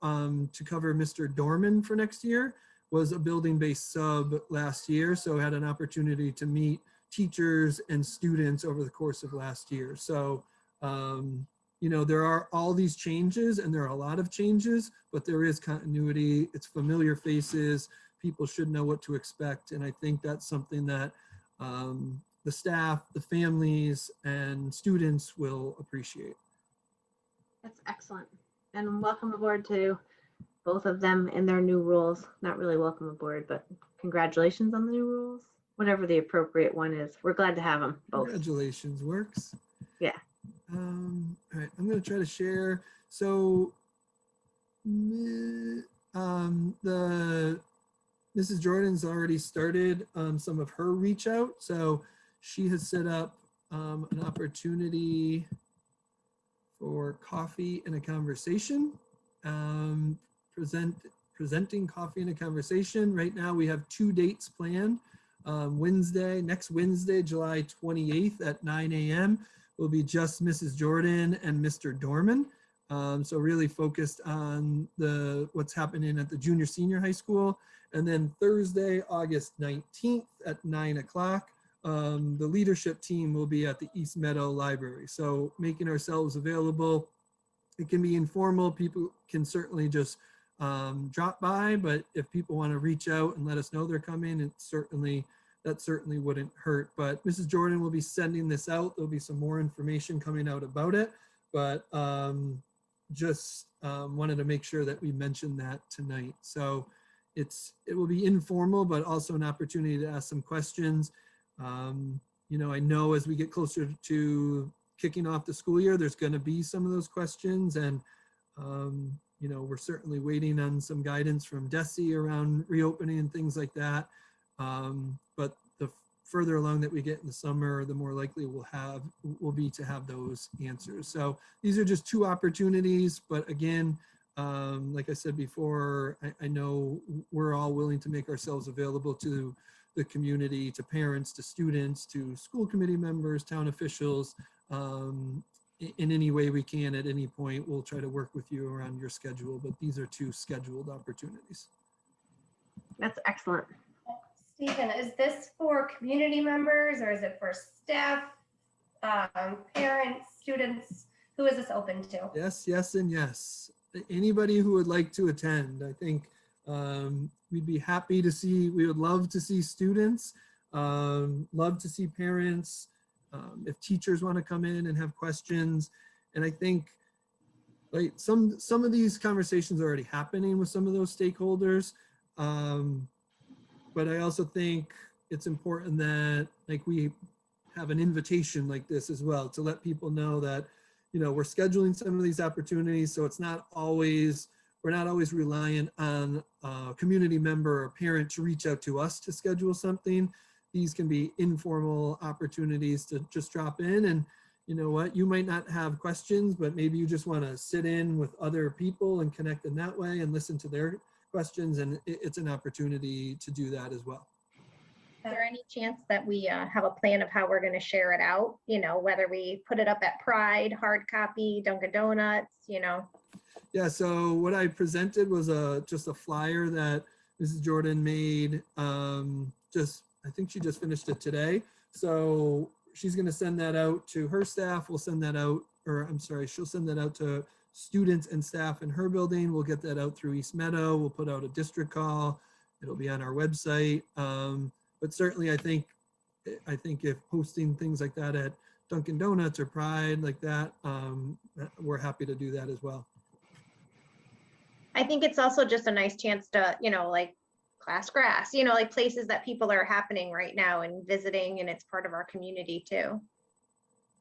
to cover Mr. Dorman for next year was a building-based sub last year, so had an opportunity to meet teachers and students over the course of last year. So, there are all these changes, and there are a lot of changes, but there is continuity. It's familiar faces. People should know what to expect, and I think that's something that the staff, the families, and students will appreciate. That's excellent. And welcome aboard to both of them in their new roles. Not really welcome aboard, but congratulations on the new roles. Whatever the appropriate one is. We're glad to have them both. Congratulations, works. Yeah. All right, I'm going to try to share. So Mrs. Jordan's already started some of her reach out. So she has set up an opportunity for coffee and a conversation. Presenting coffee and a conversation. Right now we have 2 dates planned. Next Wednesday, July 28th at 9 a.m. will be just Mrs. Jordan and Mr. Dorman. So really focused on what's happening at the junior senior high school. And then Thursday, August 19th at 9 o'clock, the leadership team will be at the East Meadow Library. So making ourselves available. It can be informal. People can certainly just drop by, but if people want to reach out and let us know they're coming, that certainly wouldn't hurt. But Mrs. Jordan will be sending this out. There'll be some more information coming out about it, but just wanted to make sure that we mentioned that tonight. So it will be informal, but also an opportunity to ask some questions. I know as we get closer to kicking off the school year, there's going to be some of those questions, and we're certainly waiting on some guidance from DESE around reopening and things like that. But the further along that we get in the summer, the more likely we'll be to have those answers. So these are just 2 opportunities, but again, like I said before, I know we're all willing to make ourselves available to the community, to parents, to students, to school committee members, town officials, in any way we can at any point. We'll try to work with you around your schedule, but these are 2 scheduled opportunities. That's excellent. Stephen, is this for community members or is it for staff, parents, students? Who is this open to? Yes, yes, and yes. Anybody who would like to attend. I think we'd be happy to see, we would love to see students, love to see parents, if teachers want to come in and have questions. And I think like some of these conversations are already happening with some of those stakeholders. But I also think it's important that like we have an invitation like this as well to let people know that, we're scheduling some of these opportunities. So it's not always, we're not always reliant on a community member or parent to reach out to us to schedule something. These can be informal opportunities to just drop in, and you know what, you might not have questions, but maybe you just want to sit in with other people and connect in that way and listen to their questions, and it's an opportunity to do that as well. Is there any chance that we have a plan of how we're going to share it out? Whether we put it up at Pride, hard copy, Dunkin' Donuts, Yeah, so what I presented was just a flyer that Mrs. Jordan made. I think she just finished it today. So she's going to send that out to her staff. We'll send that out, or I'm sorry, she'll send that out to students and staff in her building. We'll get that out through East Meadow. We'll put out a district call. It'll be on our website. But certainly I think if posting things like that at Dunkin' Donuts or Pride like that, we're happy to do that as well. I think it's also just a nice chance to, like class grass, like places that people are happening right now and visiting, and it's part of our community too.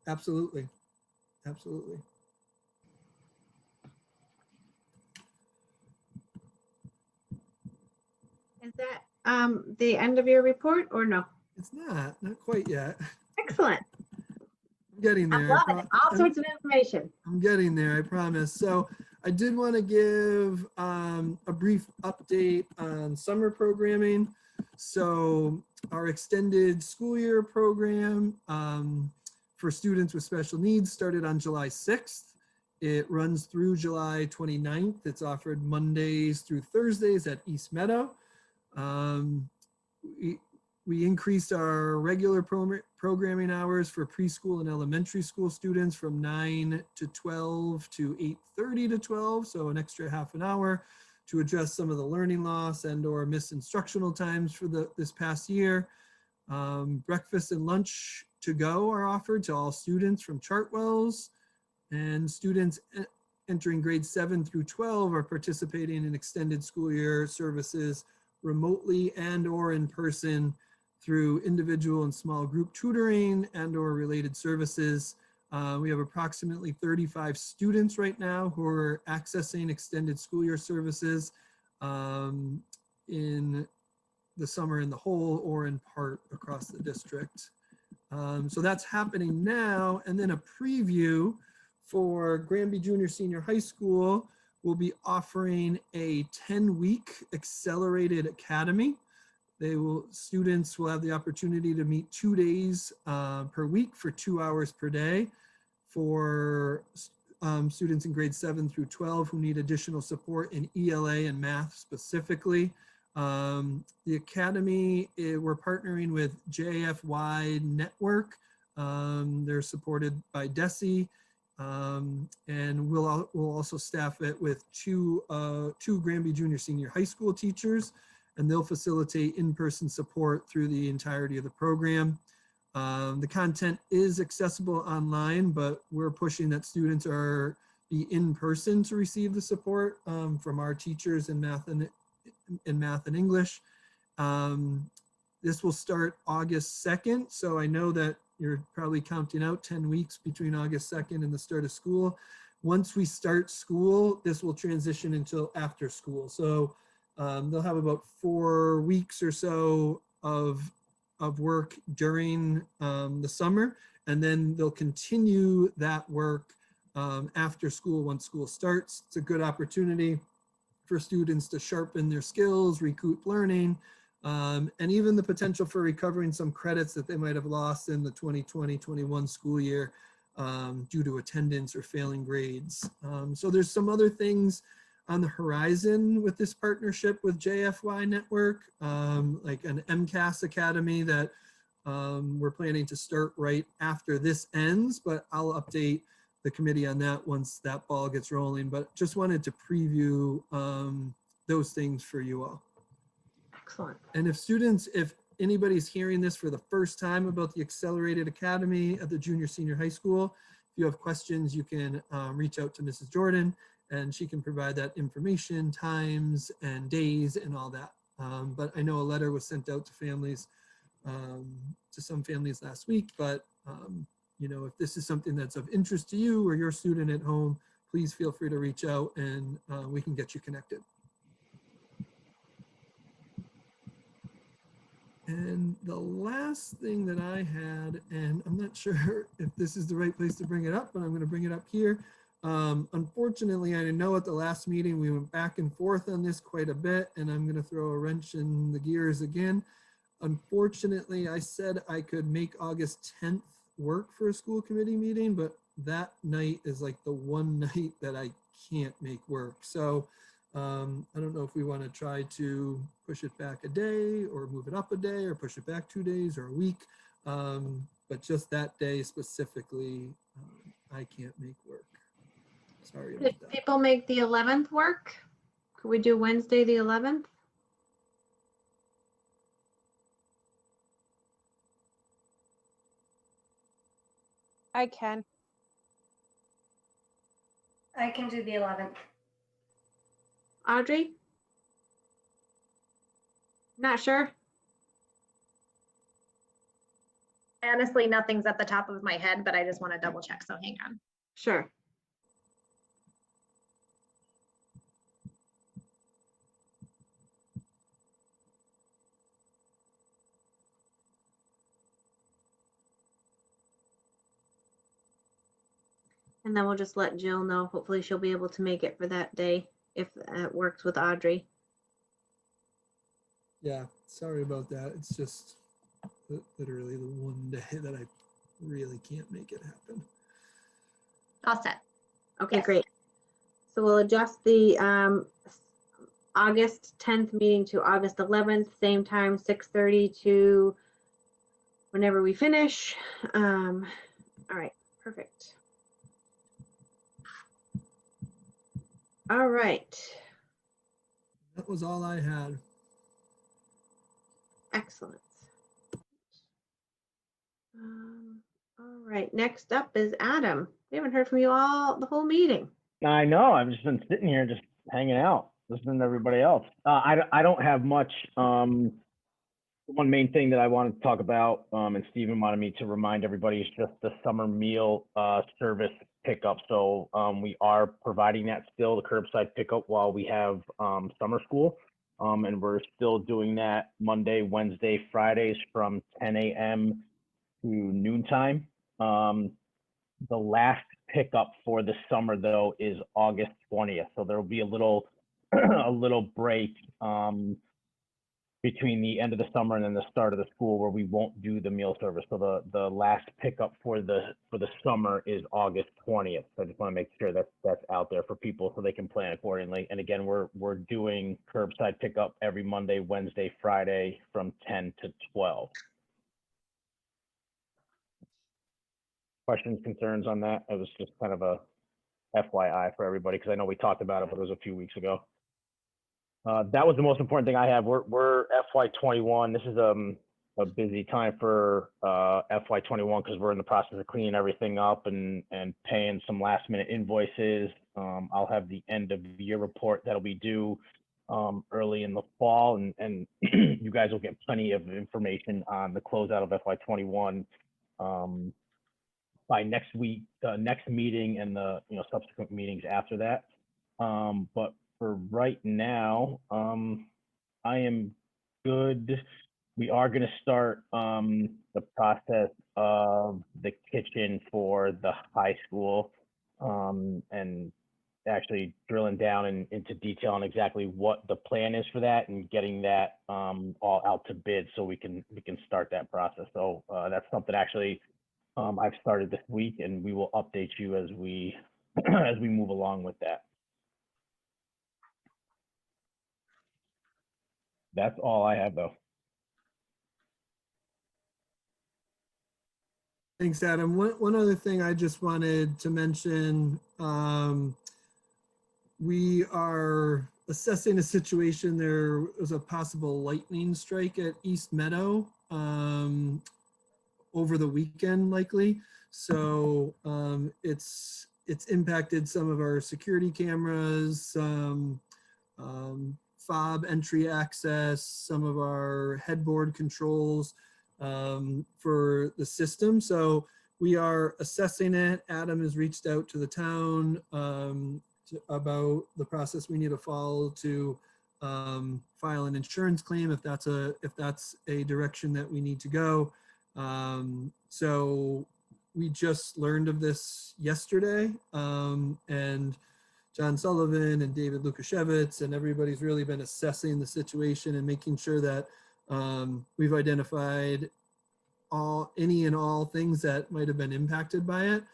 Absolutely. absolutely. Is that the end of your report or no? It's not quite yet. Excellent. I'm getting I there. love it. All sorts of information. I'm getting there, I promise. So I did want to give a brief update on summer programming. So our extended school year program for students with special needs started on July 6th. It runs through July 29th. It's offered Mondays through Thursdays at East Meadow. We increased our regular programming hours for preschool and elementary school students from 9 to 12 to 8:30 to 12, so an extra half an hour to address some of the learning loss and or missed instructional times for this past year. Breakfast and lunch to go are offered to all students from Chartwells, and students entering grades 7 through 12 are participating in extended school year services remotely and or in person through individual and small group tutoring and or related services. We have approximately 35 students right now who are accessing extended school year services in the summer in the whole or in part across the district. So that's happening now. And then a preview for Granby Junior Senior High School. We'll be offering a 10-week accelerated academy. Students will have the opportunity to meet 2 days per week for 2 hours per day for students in grades 7 through 12 who need additional support in ELA and math specifically. The academy, we're partnering with JFY Network. They're supported by DESE. And we'll also staff it with two Granby Junior Senior High School teachers, and they'll facilitate in-person support through the entirety of the program. The content is accessible online, but we're pushing that students be in person to receive the support from our teachers in math and English. This will start August 2nd, so I know that you're probably counting out 10 weeks between August 2nd and the start of school. Once we start school, this will transition until after school. So they'll have about 4 weeks or so of work during the summer, and then they'll continue that work after school once school starts. It's a good opportunity for students to sharpen their skills, recoup learning, and even the potential for recovering some credits that they might have lost in the 2020-21 school year due to attendance or failing grades. So there's some other things on the horizon with this partnership with JFY Network, like an MCAS Academy that we're planning to start right after this ends, but I'll update the committee on that once that ball gets rolling. But just wanted to preview those things for you all. Excellent. And if anybody's hearing this for the first time about the Accelerated Academy at the Junior Senior High School, if you have questions, you can reach out to Mrs. Jordan and she can provide that information, times and days and all that. But I know a letter was sent out to families, to some families last week, but you know, if this is something that's of interest to you or your student at home, please feel free to reach out and we can get you connected. And the last thing that I had, and I'm not sure if this is the right place to bring it up, but I'm going to bring it up here. Unfortunately, I know at the last meeting we went back and forth on this quite a bit, and I'm going to throw a wrench in the gears again. Unfortunately, I said I could make August 10th work for a school committee meeting, but that night is like the one night that I can't make work. So I don't know if we want to try to push it back a day or move it up a day or push it back 2 days or a week. But just that day specifically, I can't make work. Sorry about Did that. people make the 11th work? Could we do Wednesday, the 11th? I can. I can do the 11th. Audrey? Not sure. Honestly, nothing's at the top of my head, but I just want to double check, so hang on. Sure. And then we'll just let Jill know. Hopefully she'll be able to make it for that day if it works with Audrey. Yeah, sorry about that. It's just literally the one day that I really can't make it happen. All set. Okay, Yes. great. So we'll adjust the August 10th meeting to August 11th, same time, 6:30 to whenever we finish. All right, perfect. All right, That was all I had. excellent. All right, next up is Adam. We haven't heard from you all the whole meeting. I know. I've just been sitting here, just hanging out, listening to everybody else. I don't have much. One main thing that I wanted to talk about, and Stephen wanted me to remind everybody, is just the summer meal service pickup. So we are providing that still, the curbside pickup, while we have summer school. And we're still doing that Monday, Wednesday, Fridays from 10 a.m. to noontime. The last pickup for the summer, though, is August 20th. So there will be a little a little break between the end of the summer and then the start of the school where we won't do the meal service. So the last pickup for the summer is August 20th. So I just want to make sure that that's out there for people so they can plan accordingly. And again, we're doing curbside pickup every Monday, Wednesday, Friday from 10 to 12. Questions, concerns on that? It was just kind of a FYI for everybody, because I know we talked about it, but it was a few weeks ago. That was the most important thing I have. We're FY21. This is a busy time for FY21 because we're in the process of cleaning everything up and paying some last minute invoices. I'll have the end of the year report that'll be due early in the fall, and you guys will get plenty of information on the closeout of FY21 by next week, next meeting, and the subsequent meetings after that. But for right now, I am good. We are going to start the process of the kitchen for the high school, and actually drilling down into detail on exactly what the plan is for that, and getting that all out to bid so we can start that process. So that's something actually I've started this week, and we will update you as we as we move along with that. That's all I have, though. Thanks, Adam. One other thing I just wanted to mention, we are assessing a situation. There was a possible lightning strike at East Meadow over the weekend, likely. So it's impacted some of our security cameras, fob entry access, some of our headboard controls for the system. So we are assessing it. Adam has reached out to the town about the process we need to follow to file an insurance claim if that's a direction that we need to go. So we just learned of this yesterday, and John Sullivan and David Lukashevitz and everybody's really been assessing the situation and making sure that we've identified any and all things that might have been impacted by it.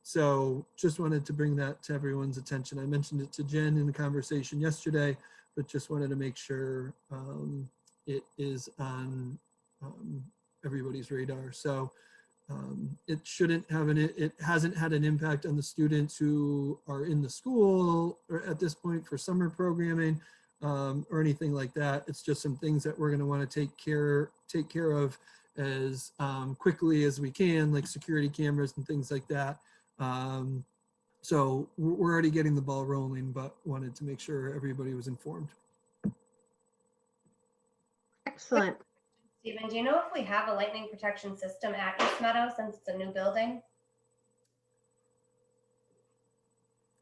So just wanted to bring that to everyone's attention. I mentioned it to Jen in the conversation yesterday, but just wanted to make sure it is on everybody's radar. So it hasn't had an impact on the students who are in the school or at this point for summer programming or anything like that. It's just some things that we're going to want to take care of as quickly as we can, like security cameras and things like that. So we're already getting the ball rolling, but wanted to make sure everybody was informed. Excellent. Stephen, do you know if we have a lightning protection system at East Meadow since it's a new building?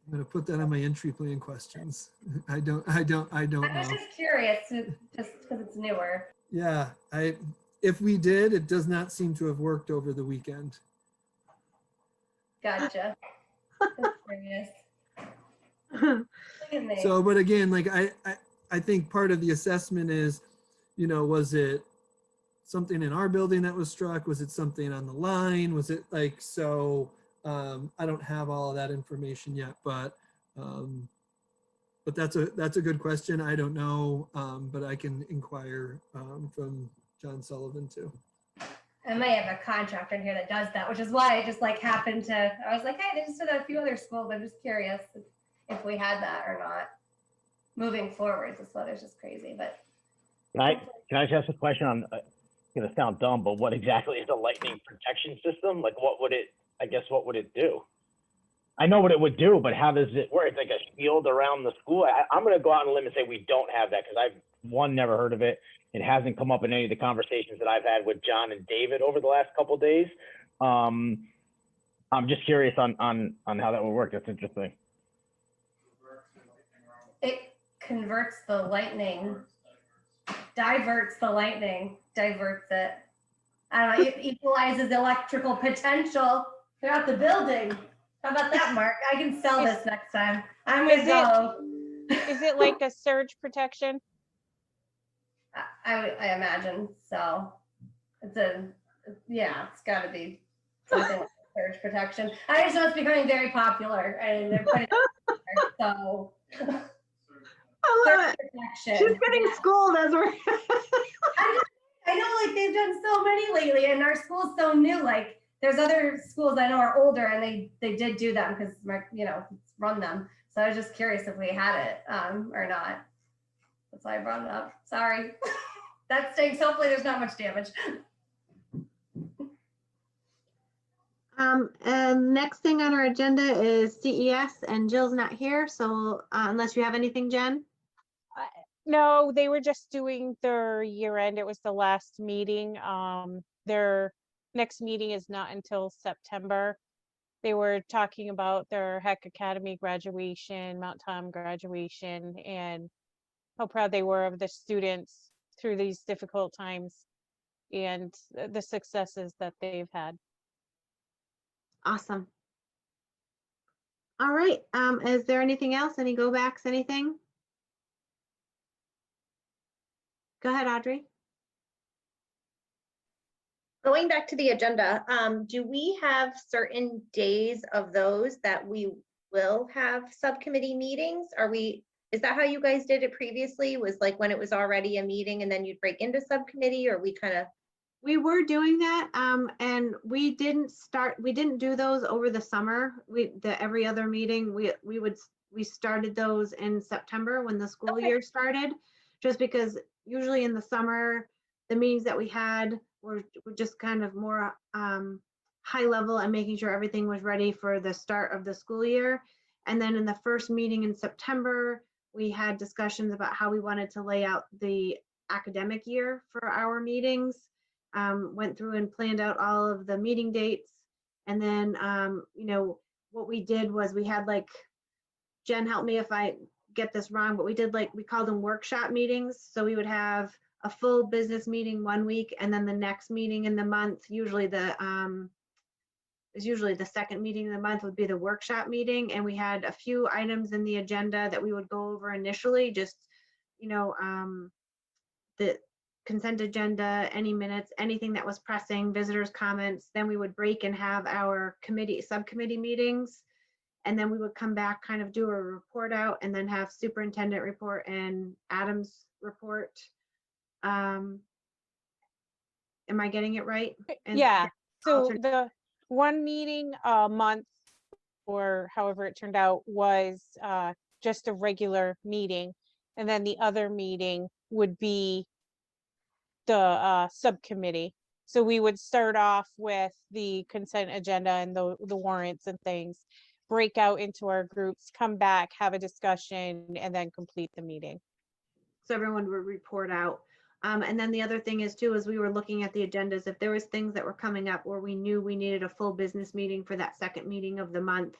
I'm gonna put that on my entry plan questions. I don't I was know. just curious, just because it's newer. Yeah, if we did, it does not seem to have worked over the weekend. Gotcha. Just curious. Look at me. So, but again, like I think part of the assessment is, was it something in our building that was struck? Was it something on the line? Was it like, so I don't have all of that information yet, but that's a good question. I don't know, but I can inquire from John Sullivan too. I might have a contractor in here that does that, which is why I just like happened to, I was like, hey, they just did that a few other schools. I'm just curious if we had that or not. Moving forward, this weather's just crazy, but. Can I just ask a question on, it's gonna sound dumb, but what exactly is a lightning protection system? Like what would it do? I know what it would do, but how does it work? It's like a shield around the school. I'm gonna go out on a limb and say we don't have that because I've never heard of it. It hasn't come up in any of the conversations that I've had with John and David over the last couple of days. I'm just curious on how that would work. That's interesting. It converts the lightning, diverts it. I don't know, it equalizes electrical potential throughout the building. How about that, Mark? I can sell this next time. I'm gonna go. Is it like a surge protection? I imagine so. It's gotta be something like surge protection. I just know it's becoming very popular and they're putting it out there, so. I love Surge it. protection. She's getting schooled as we're. I know, like they've done so many lately and our school's so new, like there's other schools I know are older and they did do them because run them. So I was just curious if we had it or not. That's why I brought it up. Sorry. That stinks. Hopefully there's not much damage. And next thing on our agenda is CES and Jill's not here. So unless you have anything, Jen? No, they were just doing their year end. It was the last meeting. Their next meeting is not until September. They were talking about their Heck Academy graduation, Mount Tom graduation, and how proud they were of the students through these difficult times and the successes that they've had. Awesome. All right. Is there anything else? Any go backs, anything? Go ahead, Audrey. Going back to the agenda, do we have certain days of those that we will have subcommittee meetings? Is that how you guys did it previously? Was like when it was already a meeting and then you'd break into subcommittee, or we kind of? We were doing that, and we didn't do those over the summer. Every other meeting, we started those in September when the school year started, just because usually in the summer, the meetings that we had were just kind of more high level and making sure everything was ready for the start of the school year. And then in the first meeting in September, we had discussions about how we wanted to lay out the academic year for our meetings. Went through and planned out all of the meeting dates. And then, what we did was we had Jen, help me if I get this wrong, but we called them workshop meetings. So we would have a full business meeting one week, and then the next meeting in the month, usually the second meeting of the month would be the workshop meeting. And we had a few items in the agenda that we would go over initially, just, the consent agenda, any minutes, anything that was pressing, visitors' comments. Then we would break and have our subcommittee meetings. And then we would come back, kind of do a report out, and then have superintendent report and Adam's report. Am I getting it right? Yeah. So the one meeting a month, or however it turned out, was just a regular meeting. And then the other meeting would be the subcommittee. So we would start off with the consent agenda and the warrants and things, break out into our groups, come back, have a discussion, and then complete the meeting. So everyone would report out. And then the other thing is too, as we were looking at the agendas, if there was things that were coming up where we knew we needed a full business meeting for that second meeting of the month,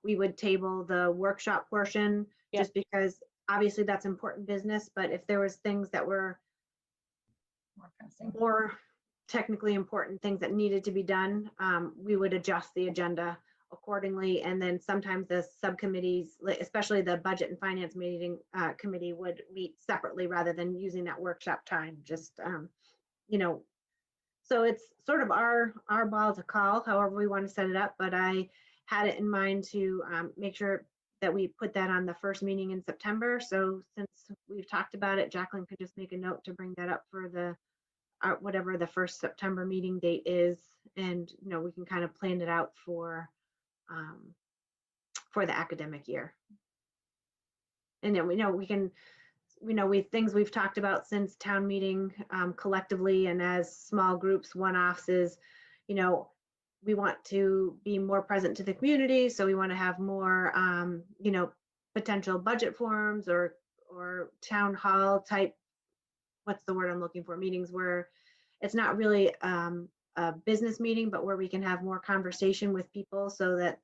we would table the workshop portion, Yeah. just because obviously that's important business, but if there was things that were More pressing. more technically important things that needed to be done, we would adjust the agenda accordingly. And then sometimes the subcommittees, especially the budget and finance meeting committee, would meet separately rather than using that workshop time. Just so it's sort of our ball to call, however we want to set it up. But I had it in mind to make sure that we put that on the first meeting in September. So since we've talked about it, Jacqueline could just make a note to bring that up for the whatever the first September meeting date is, and we can kind of plan it out for the academic year. And then things we've talked about since town meeting collectively and as small groups, one-offs is, we want to be more present to the community. So we want to have more, potential budget forums or town hall type, what's the word I'm looking for, meetings where it's not really a business meeting, but where we can have more conversation with people so that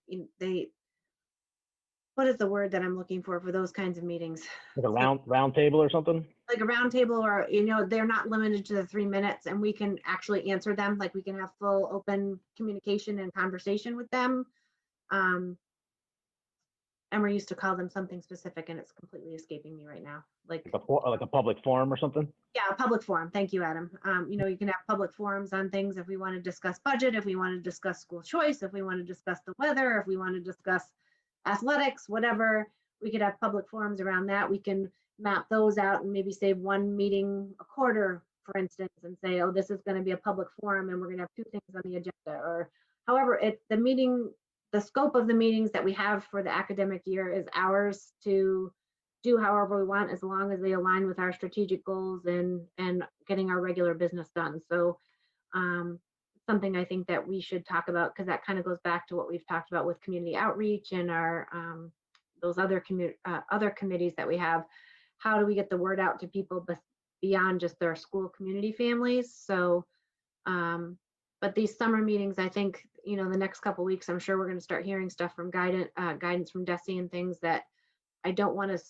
what is the word that I'm looking for those kinds of meetings? Like a round table or something? Like a round table, or, they're not limited to the 3 minutes and we can actually answer them. Like we can have full open communication and conversation with them. Emma used to call them something specific and it's completely escaping me right now. Like a public forum or something? Yeah, a public forum. Thank you, Adam. You can have public forums on things if we want to discuss budget, if we want to discuss school choice, if we want to discuss the weather, if we want to discuss athletics, whatever. We could have public forums around that. We can map those out and maybe save one meeting a quarter, for instance, and say, oh, this is going to be a public forum and we're going to have 2 things on the agenda. Or however, the scope of the meetings that we have for the academic year is ours to do however we want, as long as they align with our strategic goals and getting our regular business done. So something I think that we should talk about, because that kind of goes back to what we've talked about with community outreach and our those other committees that we have. How do we get the word out to people beyond just their school community families? So but these summer meetings, I think, the next couple of weeks, I'm sure we're going to start hearing stuff from guidance from Desi and things that I don't want to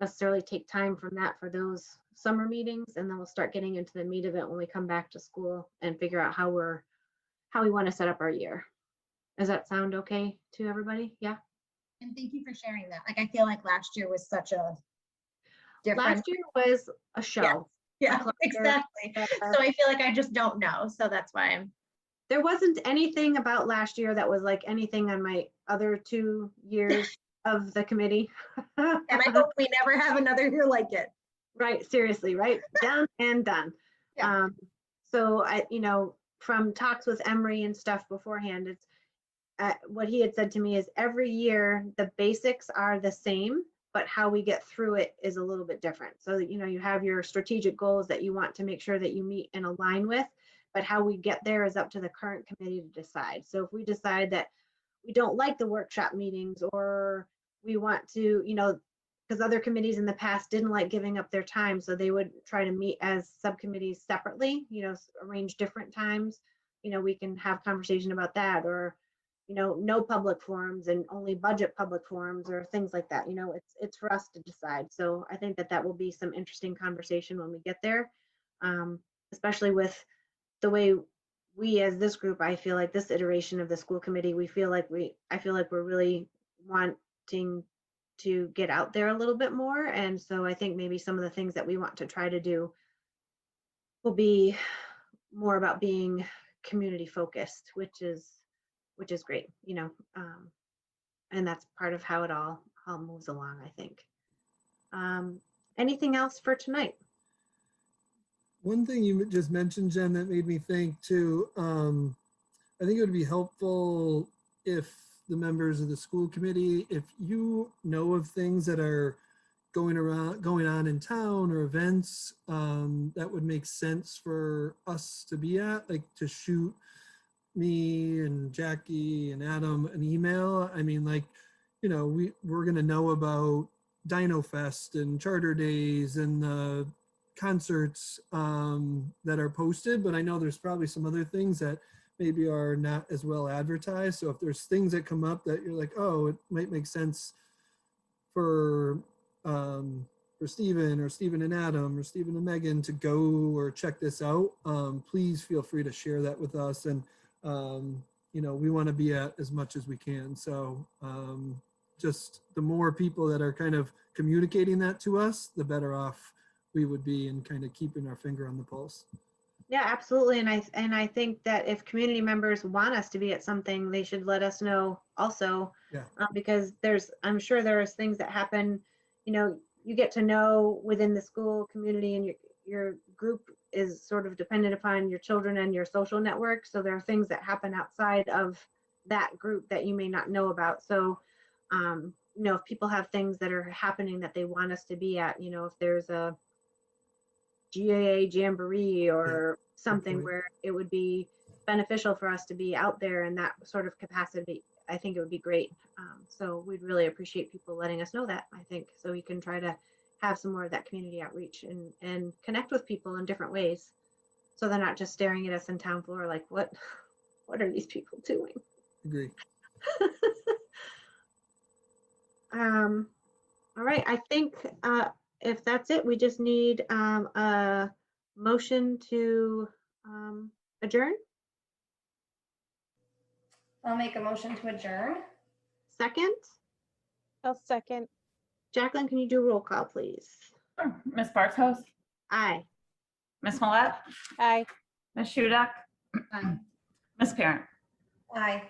necessarily take time from that for those summer meetings. And then we'll start getting into the meat of it when we come back to school and figure out how we want to set up our year. Does that sound okay to everybody? Yeah. And thank you for sharing that. Like, I feel like last year was such a different. Last year was a show. Yeah, exactly. So I feel like I just don't know. So that's why there wasn't anything about last year that was like anything on my other 2 years of the committee. And I hope we never have another year like it. Right, seriously, right? Done and done. Yeah. So I, from talks with Emery and stuff beforehand, it's what he had said to me is every year the basics are the same, but how we get through it is a little bit different. So that, you have your strategic goals that you want to make sure that you meet and align with, but how we get there is up to the current committee to decide. So if we decide that we don't like the workshop meetings, or we want to, because other committees in the past didn't like giving up their time, so they would try to meet as subcommittees separately, arrange different times, we can have conversation about that. Or no public forums and only budget public forums or things like that. It's for us to decide. So I think that will be some interesting conversation when we get there, especially with the way we as this group, I feel like this iteration of the school committee, I feel like we're really wanting to get out there a little bit more. And so I think maybe some of the things that we want to try to do will be more about being community focused, which is great, and that's part of how it all moves along, I think. Anything else for tonight? One thing you just mentioned, Jen, that made me think too, I think it would be helpful if the members of the school committee, if you know of things that are going on in town or events that would make sense for us to be at, like to shoot me and Jackie and Adam an email. I mean, like, we're going to know about Dino Fest and Charter Days and the concerts that are posted, but I know there's probably some other things that maybe are not as well advertised. So if there's things that come up that you're like, oh, it might make sense for Stephen or Stephen and Adam or Stephen and Megan to go or check this out, please feel free to share that with us. And, you know, we want to be at as much as we can. So just the more people that are kind of communicating that to us, the better off we would be in kind of keeping our finger on the pulse. Yeah, absolutely. And I think that if community members want us to be at something, they should let us know also. Yeah. Because I'm sure there's things that happen, you know, you get to know within the school community, and your group is sort of dependent upon your children and your social network. So there are things that happen outside of that group that you may not know about. So, you know, if people have things that are happening that they want us to be at, you know, if there's a GAA jamboree or something point. where it would be beneficial for us to be out there in that sort of capacity, I think it would be great. So we'd really appreciate people letting us know that, I think, so we can try to have some more of that community outreach and connect with people in different ways. So they're not just staring at us in town floor like, what are these people doing? Agree. All right, I think if that's it, we just need a motion to adjourn. I'll make a motion to adjourn. Second, I'll second. Jacqueline, can you do roll call, please? Sure. Ms. Bartos, Aye. Ms. Millette, Aye. Ms. Hudak, Aye. Ms. Parent. Aye.